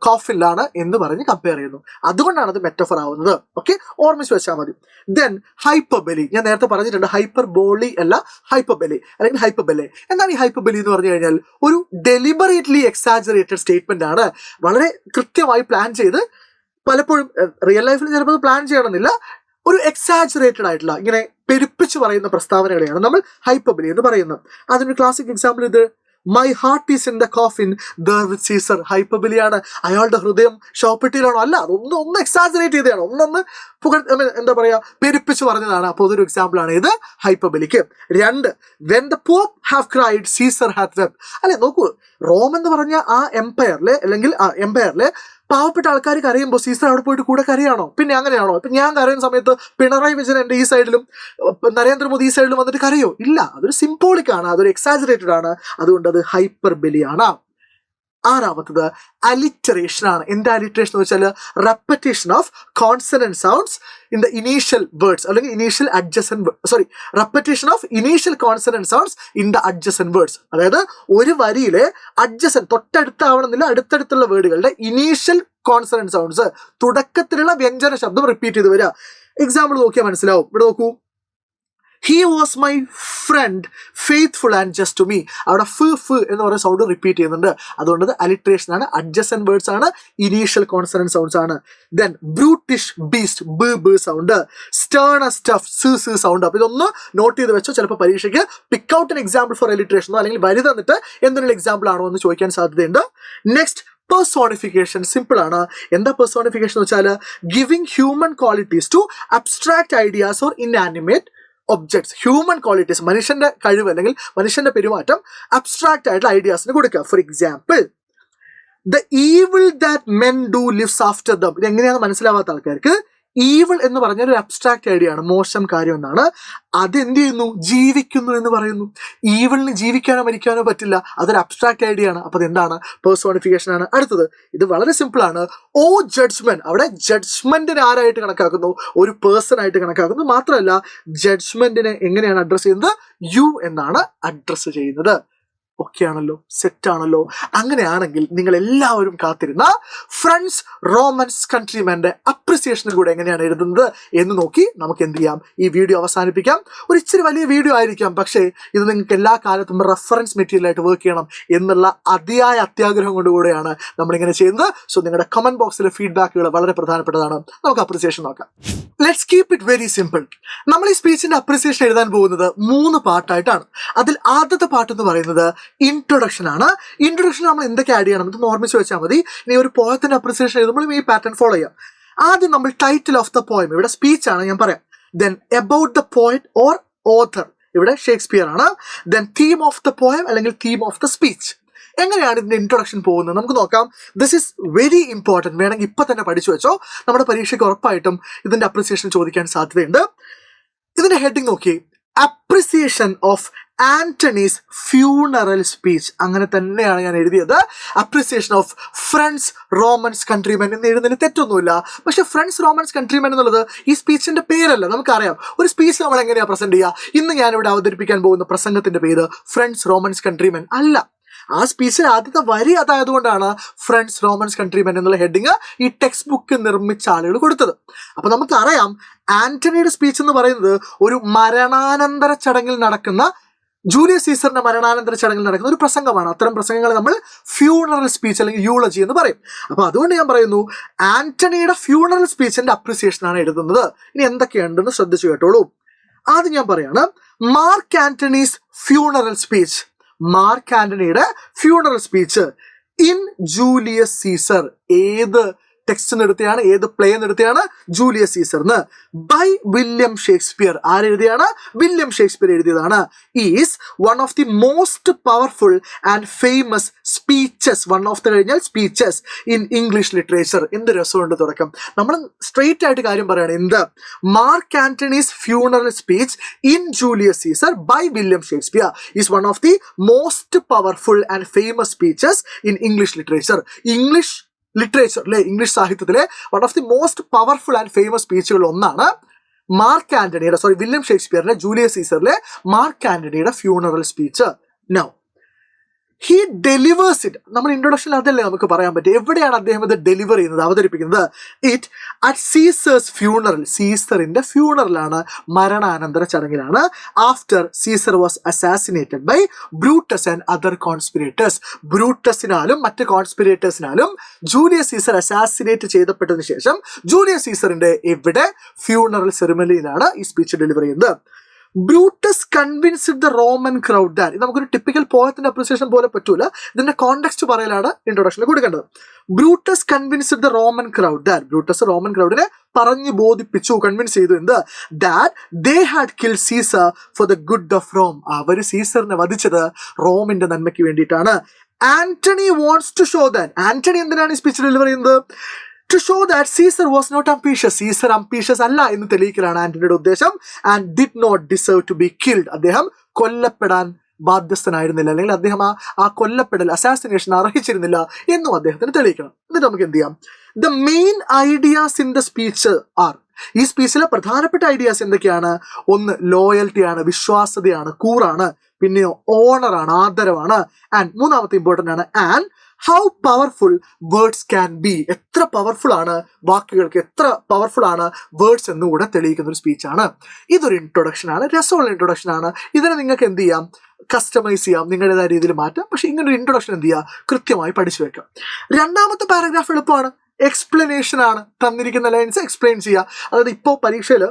കോഫിലാണ് എന്ന് പറഞ്ഞ് കമ്പയർ ചെയ്യുന്നു. അതുകൊണ്ടാണ് അത് മെറ്റഫർ ആവുന്നത്. ഓക്കെ, ഓർമ്മിച്ച് വെച്ചാൽ മതി. Then hyperbole. ഞാൻ നേരത്തെ പറഞ്ഞിട്ടുണ്ട്, ഹൈപ്പർബോളി അല്ല ഹൈപ്പർബലി അല്ലെങ്കിൽ ഹൈപ്പർബലെ. എന്താണ് ഈ ഹൈപ്പർബലി എന്ന് പറഞ്ഞു കഴിഞ്ഞാൽ? ഒരു ഡെലിബറേറ്റ്ലി എക്സാജറേറ്റഡ് സ്റ്റേറ്റ്മെന്റ് ആണ്. വളരെ കൃത്യമായി പ്ലാൻ ചെയ്ത്, പലപ്പോഴും റിയൽ ലൈഫിൽ ചിലപ്പോൾ പ്ലാൻ ചെയ്യണമെന്നില്ല, ഒരു എക്സാജറേറ്റഡ് ആയിട്ടുള്ള ഇങ്ങനെ പെരുപ്പിച്ച് പറയുന്ന പ്രസ്താവനകളെയാണ് നമ്മൾ ഹൈപ്പർബലി എന്ന് പറയുന്നത്. അതിനൊരു ക്ലാസിക് എക്സാമ്പിൾ ഇത്, my heart is in the coffin there with Caesar. ഹൈപ്പർബലിയാണ്. അയാളുടെ ഹൃദയം ശവപ്പെട്ടിയിലാണോ? അല്ല, ഒന്ന് എക്സാജറേറ്റ് ചെയ്തതാണ്, എന്താ പറയാ, പെരുപ്പിച്ച് പറഞ്ഞതാണ്. അപ്പോൾ അതൊരു എക്സാമ്പിൾ ആണ് ഇത് ഹൈപ്പർബലിക്ക്. രണ്ട്, when the poor have cried Caesar hath wept. അല്ലെ, നോക്കൂ, റോം എന്ന് പറഞ്ഞ ആ എംപയറിലെ അല്ലെങ്കിൽ എംപയറിലെ പാവപ്പെട്ട ആൾക്കാർ കരയുമ്പോൾ സീസർ അവിടെ പോയിട്ട് കൂടെ കരയാണോ? പിന്നെ അങ്ങനെയാണോ? ഇപ്പം ഞാൻ കരയുന്ന സമയത്ത് പിണറായി വിജയൻ എൻ്റെ ഈ സൈഡിലും നരേന്ദ്രമോദി ഈ സൈഡിലും വന്നിട്ട് കരയോ? ഇല്ല. അതൊരു സിംബോളിക് ആണ്, അതൊരു എക്സാജറേറ്റഡ് ആണ്. അതുകൊണ്ട് അത് ഹൈപ്പർബലിയാണ്. ആറാമത്തത് അലിറ്ററേഷൻ ആണ്. എന്താ അലിറ്ററേഷൻ എന്ന് വെച്ചാൽ repetition of consonant sounds in the initial words അല്ലെങ്കിൽ initial repetition of initial consonant sounds in the adjacent words. അതായത് ഒരു വരിയിലെ അഡ്ജസന്റ്, തൊട്ടടുത്താവണമെന്നില്ല, അടുത്തടുത്തുള്ള വേർഡുകളുടെ ഇനീഷ്യൽ കോൺസണന്റ് സൗണ്ട്സ്, തുടക്കത്തിലുള്ള വ്യഞ്ജന ശബ്ദം റിപ്പീറ്റ് ചെയ്ത് വരിക. എക്സാമ്പിൾ നോക്കിയാൽ മനസ്സിലാവും. ഇവിടെ നോക്കൂ, he was my friend faithful and just to me. അവിടെ ഫ് എന്ന് പറയുന്ന സൗണ്ട് റിപ്പീറ്റ് ചെയ്യുന്നുണ്ട്. അതുകൊണ്ട് അത് അലിട്രേഷൻ ആണ്, അഡ്ജസന്റ് വേർഡ്സ് ആണ്, ഇനീഷ്യൽ കോൺസണന്റ് സൗണ്ട്സ് ആണ്. ദെൻ ബ്രൂട്ടിഷ് ബീസ്റ്റ്, ബ് സൗണ്ട്. സ്റ്റേർണർ സ്റ്റഫ്, സ് സൗണ്ട്. അപ്പൊ ഇതൊന്ന് നോട്ട് ചെയ്ത് വെച്ചോ. ചിലപ്പോൾ പരീക്ഷയ്ക്ക് pick out an example for അലിട്രേഷനോ അല്ലെങ്കിൽ വരി തന്നിട്ട് എന്തെങ്കിലും എക്സാമ്പിൾ ആണോ എന്ന് ചോദിക്കാൻ സാധ്യതയുണ്ട്. Next, personification. സിമ്പിൾ ആണ്. എന്താ പെർസോണിഫിക്കേഷൻ എന്ന് വെച്ചാൽ giving human qualities to abstract ideas or inanimate objects. Human qualities, മനുഷ്യന്റെ കഴിവ് അല്ലെങ്കിൽ മനുഷ്യന്റെ പെരുമാറ്റം അബ്സ്ട്രാക്ട് ആയിട്ടുള്ള ഐഡിയാസിന് കൊടുക്കുക. For example, the evil that men do lives after them. ഇത് എങ്ങനെയാണെന്ന് മനസ്സിലാവാത്ത ആൾക്കാർക്ക് ഈവിൾ എന്ന് പറഞ്ഞാൽ ഒരു അബ്സ്ട്രാക്ട് ഐഡിയ ആണ്, മോശം കാര്യം എന്നാണ്. അത് എന്ത് ചെയ്യുന്നു? ജീവിക്കുന്നു എന്ന് പറയുന്നു. ഈവിളിന് ജീവിക്കാനോ മരിക്കാനോ പറ്റില്ല, അതൊരു അബ്സ്ട്രാക്ട് ഐഡിയ ആണ്. അപ്പോൾ അതെന്താണ്? പേഴ്സോണിഫിക്കേഷൻ ആണ്. അടുത്തത്, ഇത് വളരെ സിമ്പിൾ ആണ്. O judgement. അവിടെ ജഡ്ജ്മെന്റിനെ ആരായിട്ട് കണക്കാക്കുന്നു? ഒരു പേഴ്സൺ ആയിട്ട് കണക്കാക്കുന്നു. മാത്രമല്ല ജഡ്ജ്മെന്റിനെ എങ്ങനെയാണ് അഡ്രസ് ചെയ്യുന്നത്? യു എന്നാണ് അഡ്രസ് ചെയ്യുന്നത്. ഓക്കെ ആണല്ലോ, സെറ്റ് ആണല്ലോ. അങ്ങനെയാണെങ്കിൽ നിങ്ങൾ എല്ലാവരും കാത്തിരുന്ന ഫ്രണ്ട്സ് റോമൻസ് കൺട്രിമെന്റെ അപ്രിസിയേഷനും കൂടെ എങ്ങനെയാണ് എഴുതുന്നത് എന്ന് നോക്കി നമുക്ക് എന്ത് ചെയ്യാം, ഈ വീഡിയോ അവസാനിപ്പിക്കാം. ഒരു ഇച്ചിരി വലിയ വീഡിയോ ആയിരിക്കാം, പക്ഷേ ഇത് നിങ്ങൾക്ക് എല്ലാ കാലത്തും റെഫറൻസ് മെറ്റീരിയൽ ആയിട്ട് വർക്ക് ചെയ്യണം എന്നുള്ള അതിയായ അത്യാഗ്രഹം കൊണ്ടുകൂടെയാണ് നമ്മളിങ്ങനെ ചെയ്യുന്നത്. സോ നിങ്ങളുടെ കമന്റ് ബോക്സിലെ ഫീഡ്ബാക്കുകൾ വളരെ പ്രധാനപ്പെട്ടതാണ്. നമുക്ക് അപ്രിസിയേഷൻ നോക്കാം. Let's keep it very simple. നമ്മൾ ഈ സ്പീച്ചിന്റെ അപ്രിസിയേഷൻ എഴുതാൻ പോകുന്നത് 3 പാർട്ടായിട്ടാണ്. അതിൽ ആദ്യത്തെ പാർട്ട് എന്ന് പറയുന്നത് ഇൻട്രൊഡക്ഷൻ ആണ്. ഇൻട്രൊഡക്ഷൻ നമ്മൾ എന്തൊക്കെ ആഡ് ചെയ്യണം എന്ന് ഓർമ്മിച്ച് വെച്ചാൽ മതി. ഇനി ഒരു പോയത്തിന്റെ അപ്രിസിയേഷൻ എഴുതുമ്പോൾ ഈ പാറ്റേൺ ഫോളോ ചെയ്യാം. ആദ്യം നമ്മൾ ടൈറ്റിൽ ഓഫ് ദ പോയം, ഇവിടെ സ്പീച്ച് ആണ് ഞാൻ പറയാം. Then about the poet or author, ഇവിടെ ഷേക്സ്പിയർ ആണ്. Then theme of the poem അല്ലെങ്കിൽ തീം ഓഫ് ദ സ്പീച്ച്. എങ്ങനെയാണ് ഇതിന്റെ ഇൻട്രൊഡക്ഷൻ പോകുന്നത് നമുക്ക് നോക്കാം. This is very important. വേണമെങ്കിൽ ഇപ്പൊ തന്നെ പഠിച്ചു വെച്ചോ. നമ്മുടെ പരീക്ഷയ്ക്ക് ഉറപ്പായിട്ടും ഇതിന്റെ അപ്രിസിയേഷൻ ചോദിക്കാൻ സാധ്യതയുണ്ട്. ഇതിന്റെ ഹെഡിങ് നോക്കി, appreciation of Antony's funeral speech. അങ്ങനെ തന്നെയാണ് ഞാൻ എഴുതിയത്. Appreciation of friends Romans countrymen എന്ന് എഴുതുന്നതിന് തെറ്റൊന്നുമില്ല. പക്ഷെ ഫ്രണ്ട്സ് റോമൻസ് കൺട്രിമെൻ എന്നുള്ളത് ഈ സ്പീച്ചിന്റെ പേരല്ല. നമുക്കറിയാം ഒരു സ്പീച്ച് നമ്മൾ എങ്ങനെയാണ് പ്രസന്റ് ചെയ്യുക. ഇന്ന് ഞാനിവിടെ അവതരിപ്പിക്കാൻ പോകുന്ന പ്രസംഗത്തിന്റെ പേര് ഫ്രണ്ട്സ് റോമൻസ് കൺട്രിമെൻ അല്ല. ആ സ്പീച്ചിൽ ആദ്യത്തെ വരി അതായതുകൊണ്ടാണ് ഫ്രണ്ട്സ് റോമൻസ് കൺട്രിമെൻ എന്നുള്ള ഹെഡിങ് ഈ ടെക്സ്റ്റ് ബുക്ക് നിർമ്മിച്ച ആളുകൾ കൊടുത്തത്. അപ്പൊ നമുക്കറിയാം ആന്റണിയുടെ സ്പീച്ച് എന്ന് പറയുന്നത് ഒരു മരണാനന്തര ചടങ്ങിൽ നടക്കുന്ന, ജൂലിയസ് സീസറിന്റെ മരണാനന്തര ചടങ്ങിൽ നടക്കുന്ന ഒരു പ്രസംഗമാണ്. അത്തരം പ്രസംഗങ്ങൾ നമ്മൾ ഫ്യൂണറൽ സ്പീച്ച് അല്ലെങ്കിൽ യൂളജി എന്ന് പറയും. അപ്പൊ അതുകൊണ്ട് ഞാൻ പറയുന്നു ആന്റണിയുടെ ഫ്യൂണറൽ സ്പീച്ചിന്റെ അപ്രിസിയേഷൻ ആണ് എഴുതുന്നത്. ഇനി എന്തൊക്കെയുണ്ടെന്ന് ശ്രദ്ധിച്ചു കേട്ടോളൂ. ആദ്യം ഞാൻ പറയാണ് Mark Antony's funeral speech. Mark ആന്റണിയുടെ funeral speech in Julius Caesar. ഏത് ടെക്സ്റ്റ് എടുത്തെയാണ്, ഏത് പ്ലേ എടുത്തെയാണ്? ജൂലിയസ് സീസറിന്. By William Shakespeare. ആരെഴുതിയാണ്? വില്യം ഷേക്സ്പിയർ എഴുതിയതാണ്. Is one of the most powerful and famous speeches. One of the കഴിഞ്ഞാൽ സ്പീച്ചസ് ഇൻ ഇംഗ്ലീഷ് ലിറ്ററേച്ചർ. എന്ത് രസമുണ്ട് തുടക്കം. നമ്മൾ സ്ട്രെയിറ്റ് ആയിട്ട് കാര്യം പറയുകയാണ്. എന്ത്? Mark Antony's funeral speech in Julius Caesar by William Shakespeare is one of the most powerful and famous speeches in English literature. English literature അല്ലെ, ഇംഗ്ലീഷ് സാഹിത്യത്തിലെ one of the most powerful and famous സ്പീച്ചുകളിൽ ഒന്നാണ് Mark ആന്റണിയുടെ, William ഷേക്സ്പിയറിന്റെ Julius സീസറിലെ Mark ആന്റണിയുടെ funeral speech. Now he delivers it. നമ്മൾ ഇൻട്രൊഡക്ഷനിൽ അതല്ലേ നമുക്ക് പറയാൻ പറ്റും. എവിടെയാണ് അദ്ദേഹം ഇത് ഡെലിവർ ചെയ്യുന്നത്, അവതരിപ്പിക്കുന്നത്? It at Caesar's funeral. സീസറിന്റെ ഫ്യൂണറലാണ്, മരണാനന്തര ചടങ്ങിലാണ്. After Caesar was assassinated by Brutus and other conspirators. ബ്രൂട്ടസിനാലും മറ്റ് കോൺസ്പിറേറ്റേഴ്സിനാലും ജൂലിയസ് സീസർ അസാസിനേറ്റ് ചെയ്തപ്പെട്ടതിന് ശേഷം ജൂലിയസ് സീസറിന്റെ ഇവിടെ ഫ്യൂണറൽ സെറിമണിയിലാണ് ഈ സ്പീച്ച് ഡെലിവർ ചെയ്യുന്നത്. Brutus convinced the Roman crowd that. നമുക്കൊരു ടിപ്പിക്കൽ പോയത്തിന്റെ അപ്രിസിയേഷൻ പോലെ പറ്റൂല. ഇതിന്റെ കോണ്ടെക്സ്റ്റ് പറയലാണ് ഇൻട്രൊഡക്ഷനിൽ കൊടുക്കേണ്ടത്. Brutus convinced the Roman crowd that. Brutus Roman ക്രൗഡിനെ പറഞ്ഞു ബോധിപ്പിച്ചു, കൺവിൻസ് ചെയ്തു. എന്ത്? That they had kill Caesar for the good of Rome. അവർ സീസറിനെ വധിച്ചത് റോമിന്റെ നന്മയ്ക്ക് വേണ്ടിയിട്ടാണ്. Antony wants to show that. Antony എന്തിനാണ് ഈ സ്പീച്ച് ഡെലിവർ ചെയ്യുന്നത്? To show that Caesar was not ambitious. Caesar ambitious അല്ല എന്ന് തെളിയിക്കലാണ് ആന്റണിയുടെ ഉദ്ദേശം. And did not deserve to be killed. അദ്ദേഹം കൊല്ലപ്പെടാൻ ബാധ്യസ്ഥനായിരുന്നില്ല, അല്ലെങ്കിൽ അദ്ദേഹം ആ കൊല്ലപ്പെടൽ, അസാസിനേഷൻ അർഹിച്ചിരുന്നില്ല എന്നും അദ്ദേഹത്തിന് തെളിയിക്കണം. എന്നിട്ട് നമുക്ക് എന്ത് ചെയ്യാം? The main ideas in the speech are. ഈ സ്പീച്ചിലെ പ്രധാനപ്പെട്ട ഐഡിയാസ് എന്തൊക്കെയാണ്? ഒന്ന് ലോയൽറ്റിയാണ്, വിശ്വാസ്യതയാണ്, കൂറാണ്. പിന്നെയോ ഓണറാണ്, ആദരവാണ്. ആൻഡ് മൂന്നാമത്തെ ഇമ്പോർട്ടൻ്റ് ആണ് and how powerful words can be. എത്ര പവർഫുൾ ആണ് വാക്കുകൾക്ക്, എത്ര പവർഫുൾ ആണ് വേർഡ്സ് എന്നുകൂടെ തെളിയിക്കുന്ന ഒരു സ്പീച്ചാണ്. ഇതൊരു ഇൻട്രൊഡക്ഷൻ ആണ്, രസമുള്ള ഇൻട്രൊഡക്ഷൻ ആണ്. ഇതിനെ നിങ്ങൾക്ക് എന്ത് ചെയ്യാം? കസ്റ്റമൈസ് ചെയ്യാം, നിങ്ങളുടേതായ രീതിയിൽ മാറ്റാം. പക്ഷെ ഇങ്ങനൊരു ഇൻട്രൊഡക്ഷൻ എന്ത് ചെയ്യുക? കൃത്യമായി പഠിച്ചു വെക്കാം. രണ്ടാമത്തെ പാരഗ്രാഫ് എളുപ്പമാണ്, എക്സ്പ്ലനേഷൻ ആണ്. തന്നിരിക്കുന്ന ലൈൻസ് എക്സ്പ്ലെയിൻ ചെയ്യുക. അതായത് ഇപ്പോൾ പരീക്ഷയിൽ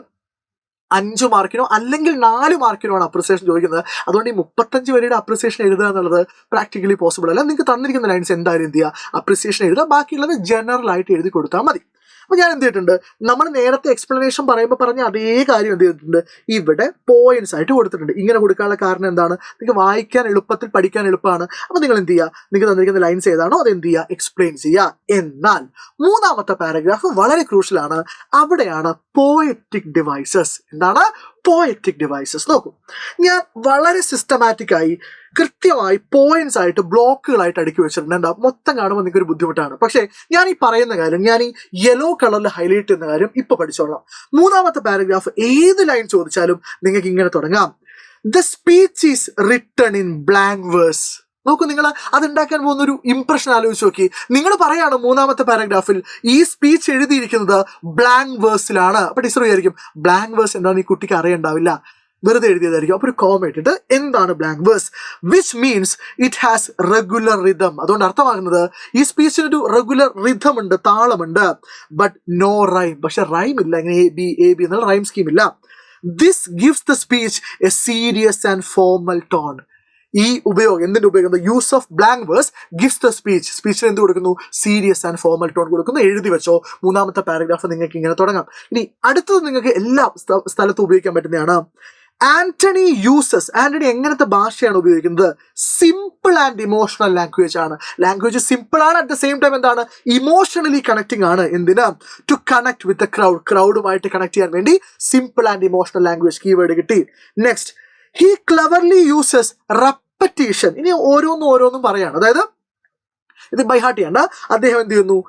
5 മാർക്കിനോ അല്ലെങ്കിൽ 4 മാർക്കിനോ ആണ് അപ്രിസിയേഷൻ ചോദിക്കുന്നത്. അതുകൊണ്ട് ഈ 35 വരെയുടെ അപ്രിസിയേഷൻ എഴുതുക എന്നുള്ളത് പ്രാക്ടിക്കലി പോസിബിൾ അല്ല. നിങ്ങൾക്ക് തന്നിരിക്കുന്ന ലൈൻസ് എന്തായാലും എന്ത് ചെയ്യുക? അപ്രിസിയേഷൻ എഴുതുക. ബാക്കിയുള്ളത് ജനറൽ ആയിട്ട് എഴുതി കൊടുത്താൽ മതി. അപ്പോൾ ഞാൻ എന്ത് ചെയ്തിട്ടുണ്ട്? നമ്മൾ നേരത്തെ എക്സ്പ്ലനേഷൻ പറയുമ്പോൾ പറഞ്ഞ അതേ കാര്യം എന്ത് ചെയ്തിട്ടുണ്ട്? ഇവിടെ പോയിന്റ്സ് ആയിട്ട് കൊടുത്തിട്ടുണ്ട്. ഇങ്ങനെ കൊടുക്കാനുള്ള കാരണം എന്താണ്? നിങ്ങൾക്ക് വായിക്കാൻ എളുപ്പത്തിൽ, പഠിക്കാൻ എളുപ്പമാണ്. അപ്പോൾ നിങ്ങൾ എന്ത് ചെയ്യുക? നിങ്ങൾക്ക് തന്നിരിക്കുന്ന ലൈൻസ് ഏതാണോ അത് എന്ത് ചെയ്യുക? എക്സ്പ്ലെയിൻ ചെയ്യുക. എന്നാൽ മൂന്നാമത്തെ പാരഗ്രാഫ് വളരെ ക്രൂഷ്യലാണ്. അവിടെയാണ് പോയറ്റിക് ഡിവൈസസ്. എന്താണ് പോയറ്റിക് ഡിവൈസസ്? നോക്കൂ, ഞാൻ വളരെ സിസ്റ്റമാറ്റിക് ആയി കൃത്യമായി പോയിന്റ്സ് ആയിട്ട് ബ്ലോക്കുകളായിട്ട് അടുക്കി വെച്ചിട്ടുണ്ട്. എന്താ, മൊത്തം കാണുമ്പോൾ നിങ്ങൾക്ക് ഒരു ബുദ്ധിമുട്ടാണ്. പക്ഷേ ഞാൻ ഈ പറയുന്ന കാര്യം, ഞാൻ ഈ യെല്ലോ കളറിൽ ഹൈലൈറ്റ് ചെയ്യുന്ന കാര്യം ഇപ്പൊ പഠിച്ചോളാം. മൂന്നാമത്തെ പാരഗ്രാഫ് ഏത് ലൈൻ ചോദിച്ചാലും നിങ്ങൾക്ക് ഇങ്ങനെ തുടങ്ങാം. The speech is written in blank verse. നോക്കൂ, നിങ്ങൾ അതുണ്ടാക്കാൻ പോകുന്ന ഒരു ഇംപ്രഷൻ ആലോചിച്ച് നോക്കി. നിങ്ങൾ പറയാണ് മൂന്നാമത്തെ പാരഗ്രാഫിൽ ഈ സ്പീച്ച് എഴുതിയിരിക്കുന്നത് ബ്ലാങ്ക് വേഴ്സിലാണ്. അപ്പൊ ടീച്ചർ വിചാരിക്കും ബ്ലാങ്ക് വേഴ്സ് എന്താണെന്ന് ഈ കുട്ടിക്ക് അറിയണ്ടാവില്ല, വെറുതെ എഴുതിയതായിരിക്കും. അപ്പൊ ഒരു കോമ ഇട്ടിട്ട് എന്താണ് blank verse, which means it has regular rhythm. അതുകൊണ്ട് അർത്ഥമാകുന്നത് ഈ സ്പീച്ചിന് ഒരു റെഗുലർ റിതം ഉണ്ട്, താളമുണ്ട്. ബട്ട് നോ റൈം, പക്ഷെ റൈം ഇല്ല. ഇങ്ങനെ എ ബി എന്നുള്ള റൈം സ്കീം ഇല്ല. This gives the speech a serious and formal tone. ഈ ഉപയോഗം, എന്തിന്റെ ഉപയോഗം, use of blank verse gives the സ്പീച്ചിന് എന്ത് കൊടുക്കുന്നു, സീരിയസ് ആൻഡ് ഫോർമൽ ടോൺ കൊടുക്കുന്നു. എഴുതി വെച്ചോ, മൂന്നാമത്തെ പാരഗ്രാഫ് നിങ്ങൾക്ക് ഇങ്ങനെ തുടങ്ങാം. ഇനി അടുത്തത് നിങ്ങൾക്ക് എല്ലാ സ്ഥലത്തും ഉപയോഗിക്കാൻ പറ്റുന്നതാണ്. ആന്റണി എങ്ങനത്തെ ഭാഷയാണ് ഉപയോഗിക്കുന്നത്, സിമ്പിൾ ആൻഡ് ഇമോഷണൽ ലാംഗ്വേജ് ആണ്. ലാംഗ്വേജ് സിമ്പിൾ ആണ്, അറ്റ് ദ സെയിം ടൈം എന്താണ്, ഇമോഷണലി കണക്റ്റിംഗ് ആണ്. എന്തിനാ, ടു കണക്ട് വിത്ത് ദ ക്രൗഡുമായിട്ട് കണക്ട് ചെയ്യാൻ വേണ്ടി simple and emotional language keyword കിട്ടി. Next, he cleverly uses repetition. ഇനി ഓരോന്നും പറയാണ്, അതായത് ഇത് ബൈ ഹാർട്ട് ചെയ്യണ്ട. അദ്ദേഹം എന്ത് ചെയ്യുന്നു,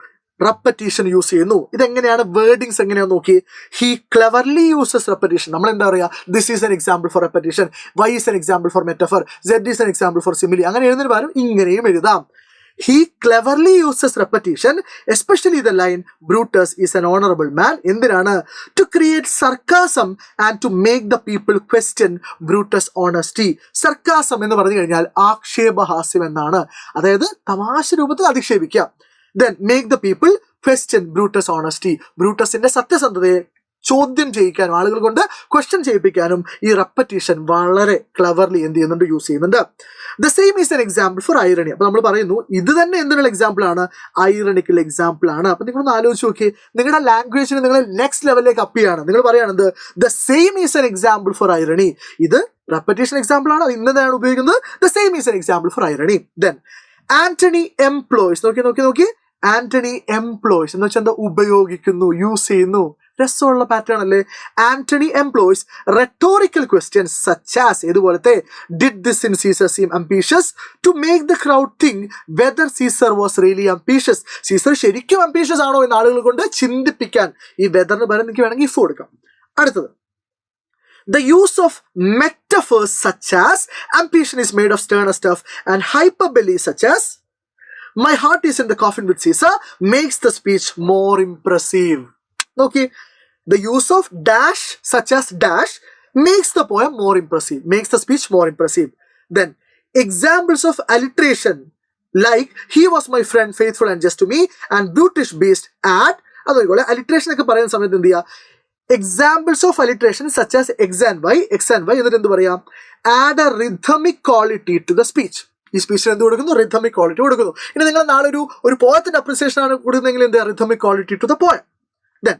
റെപ്പറ്റീഷൻ യൂസ് ചെയ്യുന്നു. ഇതെങ്ങനെയാണ്, വേർഡിങ്സ് എങ്ങനെയാന്ന് നോക്കി. He cleverly uses repetition. നമ്മൾ എന്താ പറയുക, this is an example for repetition, Y is an example for metaphor, Z is an example for simile. അങ്ങനെ എഴുതുന്നതിന് പകരം ഇങ്ങനെയും എഴുതാം. He cleverly uses repetition, especially the line Brutus is an honorable man. എന്തിനാണ്, to create sarcasm and to make the people question Brutus' honesty. Sarcasm എന്ന് പറഞ്ഞു കഴിഞ്ഞാൽ ആക്ഷേപഹാസ്യം എന്നാണ്, അതായത് തമാശ രൂപത്തിൽ അധിക്ഷേപിക്കുക. Then make the people question Brutus' honesty. ബ്രൂട്ടസിന്റെ സത്യസന്ധതയെ ചോദ്യം ചെയ്യിക്കാനും ആളുകൾ കൊണ്ട് ക്വസ്റ്റ്യൻ ചെയ്യിപ്പിക്കാനും ഈ റെപ്പറ്റീഷൻ വളരെ ക്ലവർലി എന്ത് ചെയ്യുന്നുണ്ട്, യൂസ് ചെയ്യുന്നുണ്ട്. The same is an example for irony. അപ്പൊ നമ്മൾ പറയുന്നു ഇത് തന്നെ എന്തിനുള്ള എക്സാമ്പിൾ ആണ്, ഐറണിക്കൽ എക്സാമ്പിൾ ആണ്. അപ്പൊ നിങ്ങളൊന്ന് ആലോചിച്ച് നോക്കി, നിങ്ങളുടെ ലാംഗ്വേജിന് നിങ്ങൾ നെക്സ്റ്റ് ലെവലിലേക്ക് അപ്പ് ചെയ്യാണ്. നിങ്ങൾ പറയുന്നത് the same is an example for irony. ഇത് റെപ്പറ്റീഷൻ എക്സാമ്പിൾ ആണ്, ഇന്നതാണ് ഉപയോഗിക്കുന്നത്. The same is an example for irony. Then Antony employs. നോക്കി ആന്റണി എംപ്ലോയ്സ് എന്ന് വെച്ചാൽ എന്താ, ഉപയോഗിക്കുന്നു, യൂസ് ചെയ്യുന്നു. രസമുള്ള പാറ്റേൺ അല്ലേ. Antony employs rhetorical questions such as, ഏതുപോലത്തെ, did this in Caesar seem ambitious to make the crowd think whether Caesar was really ambitious. Caesar ശരിക്കും അംബീഷ്യസ് ആണോ എന്ന് ആളുകൾ കൊണ്ട് ചിന്തിപ്പിക്കാൻ ഈ വെദറിന് പകരം എനിക്ക് വേണമെങ്കിൽ ഇഫ് കൊടുക്കാം. അടുത്തത്, the use of metaphors such as ambition is made of sterner stuff and hyperbole such as my heart is in the coffin with Caesar makes the speech more impressive. Okay, the use of dash such as dash makes the poem more impressive, makes the speech more impressive. Then examples of alliteration like he was my friend faithful and just to me and brutish beast at, അതുപോലെ alliteration ഒക്കെ പറയുന്ന സമയത്ത് എന്ത് ചെയ്യുക, examples of alliteration such as X and Y എന്നിട്ട് എന്ത് പറയാം, add a rhythmic quality to the speech. ഈ സ്പീച്ചിന് എന്ത് കൊടുക്കുന്നു, റിഥമിക് ക്വാളിറ്റി കൊടുക്കുന്നു. ഇനി നിങ്ങൾ നാളെ ഒരു പോയത്തിന്റെ അപ്രിസിയേഷൻ ആണ് കൊടുക്കുന്നെങ്കിൽ എന്ത്, rhythmic quality to the poem. Then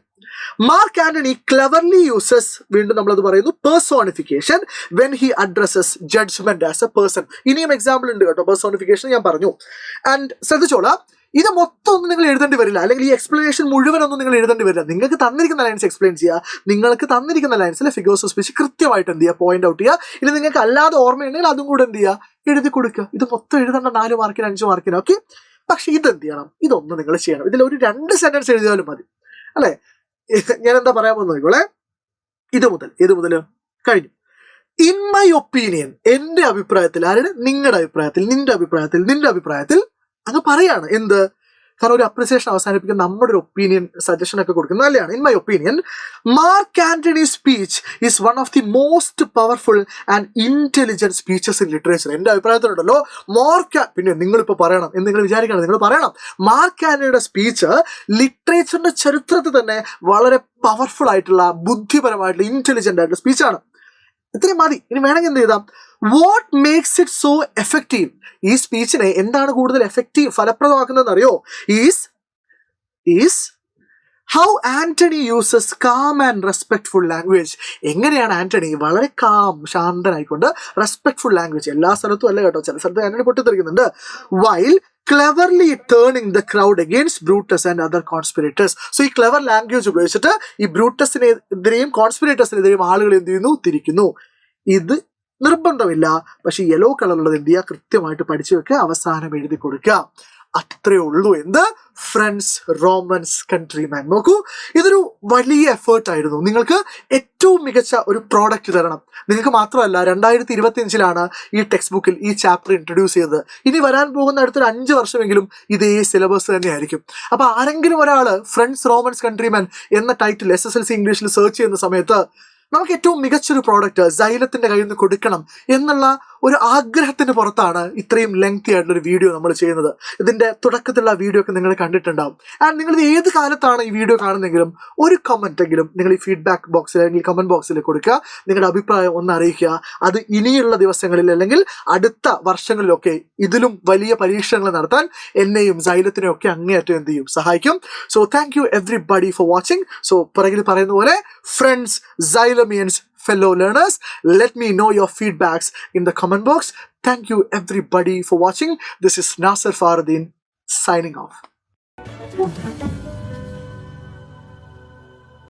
Mark Antony cleverly uses, വീണ്ടും നമ്മളത് പറയുന്നു, personification when he addresses judgment as a person. ഇനിയും എക്സാമ്പിൾ ഉണ്ട് കേട്ടോ, personification ഞാൻ പറഞ്ഞു. ആൻഡ് ശ്രദ്ധിച്ചോളാം, ഇത് മൊത്തം ഒന്നും നിങ്ങൾ എഴുതേണ്ടി വരില്ല, അല്ലെങ്കിൽ ഈ എക്സ്പ്ലനേഷൻ മുഴുവനൊന്നും നിങ്ങൾ എഴുതേണ്ടി വരില്ല. നിങ്ങൾക്ക് തന്നിരിക്കുന്ന ലൈൻസ് എക്സ്പ്ലെയിൻ ചെയ്യുക, നിങ്ങൾക്ക് തന്നിരിക്കുന്ന ലൈൻസിലെ ഫിഗേഴ്സ് ഓഫ് സ്പീച്ച് കൃത്യമായിട്ട് എന്ത് ചെയ്യുക, പോയിന്റ് ഔട്ട് ചെയ്യുക. ഇനി നിങ്ങൾക്ക് അല്ലാതെ ഓർമ്മയുണ്ടെങ്കിൽ അതും കൂടെ എന്ത് ചെയ്യുക, എഴുതി കൊടുക്കുക. ഇത് മൊത്തം എഴുതേണ്ട 4 മാർക്കിന് 5 മാർക്കിന്. ഓക്കെ, പക്ഷെ ഇതെന്ത് ചെയ്യണം, ഇതൊന്നും നിങ്ങൾ ചെയ്യണം. ഇതിൽ ഒരു 2 സെന്റൻസ് എഴുതിയാലും മതി അല്ലെ. ഞാൻ എന്താ പറയാൻ പോകുന്നത് നോക്കിക്കോളെ, ഇത് മുതൽ കഴിഞ്ഞു. ഇൻ മൈ ഒപ്പീനിയൻ, എന്റെ അഭിപ്രായത്തിൽ, ആരുടെ, നിങ്ങളുടെ അഭിപ്രായത്തിൽ, നിന്റെ അഭിപ്രായത്തിൽ അങ്ങ് പറയാണ്. എന്ത്, കാരണം ഒരു അപ്രിസിയേഷൻ അവസാനിപ്പിക്കാൻ നമ്മുടെ ഒരു ഒപ്പീനിയൻ, സജഷൻ ഒക്കെ കൊടുക്കുന്നത് നല്ലതാണ്. In my opinion, mark Antony speech is one of the most powerful and intelligent speeches in literature. എന്റെ അഭിപ്രായത്തിലുണ്ടല്ലോ പിന്നെ നിങ്ങളിപ്പോൾ പറയണം എന്ന് നിങ്ങൾ വിചാരിക്കണം, നിങ്ങൾ പറയണം, മാർക്ക് ആന്റണിയുടെ സ്പീച്ച് ലിറ്ററേച്ചറിന്റെ ചരിത്രത്തിൽ തന്നെ വളരെ പവർഫുൾ ആയിട്ടുള്ള, ബുദ്ധിപരമായിട്ടുള്ള, ഇന്റലിജന്റ് ആയിട്ടുള്ള സ്പീച്ചാണ്. ഇത്രയും മതി. ഇനി വേണമെങ്കിൽ എന്ത് ചെയ്താം, what makes it so effective. ഈ സ്പീച്ചിനെ എന്താണ് കൂടുതൽ എഫക്റ്റീവ്, ഫലപ്രദമാക്കുന്നതെന്ന് അറിയോ, is how Antony uses calm and respectful language. എങ്ങനെയാണ് ആന്റണി വളരെ ശാന്തനായിക്കൊണ്ട് റെസ്പെക്ട്ഫുൾ ലാംഗ്വേജ്, എല്ലാ സ്ഥലത്തും അല്ല കേട്ടോ, ചില സ്ഥലത്ത് ആന്റണി പൊട്ടിത്തെറിക്കുന്നുണ്ട്, while cleverly turning the crowd against Brutus and other conspirators. So ഈ ക്ലെവർ ലാംഗ്വേജ് ഉപയോഗിച്ചിട്ട് ഈ ബ്രൂട്ടസിനെതിരെയും കോൺസ്പിറേറ്റേഴ്സിനെതിരെയും ആളുകൾ എന്ത് ചെയ്യുന്നു, തിരിക്കുന്നു. ഇത് നിർബന്ധമില്ല, പക്ഷെ യെല്ലോ കളറുള്ളത് എന്ത് ചെയ്യുക, കൃത്യമായിട്ട് പഠിച്ചു വെക്കുക, അവസാനം എഴുതി കൊടുക്കുക. അത്രേ ഉള്ളൂ. എന്ത്? Friends Romans countryman. നോക്കൂ, ഇതൊരു വലിയ എഫേർട്ടായിരുന്നു. നിങ്ങൾക്ക് ഏറ്റവും മികച്ച ഒരു പ്രോഡക്റ്റ് തരണം. നിങ്ങൾക്ക് മാത്രമല്ല, 2025 ഈ ടെക്സ്റ്റ് ബുക്കിൽ ഈ ചാപ്റ്റർ ഇൻട്രൊഡ്യൂസ് ചെയ്തത്. ഇനി വരാൻ പോകുന്ന അടുത്തൊരു 5 വർഷമെങ്കിലും ഇതേ സിലബസ് തന്നെയായിരിക്കും. അപ്പോൾ ആരെങ്കിലും ഒരാൾ ഫ്രണ്ട്സ് റോമൻസ് കൺട്രിമാൻ എന്ന ടൈറ്റിൽ SSLC ഇംഗ്ലീഷിൽ സെർച്ച് ചെയ്യുന്ന സമയത്ത് നമുക്ക് ഏറ്റവും മികച്ചൊരു പ്രോഡക്റ്റ് സൈലത്തിന്റെ കയ്യിൽ നിന്ന് കൊടുക്കണം എന്നുള്ള ഒരു ആഗ്രഹത്തിന് പുറത്താണ് ഇത്രയും ലെങ്തി ആയിട്ടുള്ള ഒരു വീഡിയോ നമ്മൾ ചെയ്യുന്നത്. ഇതിന്റെ തുടക്കത്തിലുള്ള വീഡിയോ ഒക്കെ നിങ്ങൾ കണ്ടിട്ടുണ്ടാവും. ആൻഡ് നിങ്ങൾ ഇത് ഏത് കാലത്താണ് ഈ വീഡിയോ കാണുന്നെങ്കിലും ഒരു കമന്റ് എങ്കിലും നിങ്ങൾ ഈ ഫീഡ്ബാക്ക് ബോക്സിൽ അല്ലെങ്കിൽ കമന്റ് ബോക്സിൽ കൊടുക്കുക. നിങ്ങളുടെ അഭിപ്രായം ഒന്ന് അറിയിക്കുക. അത് ഇനിയുള്ള ദിവസങ്ങളിൽ അല്ലെങ്കിൽ അടുത്ത വർഷങ്ങളിലൊക്കെ ഇതിലും വലിയ പരീക്ഷണങ്ങൾ നടത്താൻ എന്നെയും സൈലത്തിനെയും ഒക്കെ അങ്ങേയറ്റം എന്ത് ചെയ്യും, സഹായിക്കും. So thank you everybody for watching. So പുറകിൽ പറയുന്ന പോലെ friends, Xylemians, fellow learners, let me know your feedbacks in the comment box. Thank you everybody for watching. This is Nasser Faruddin signing off.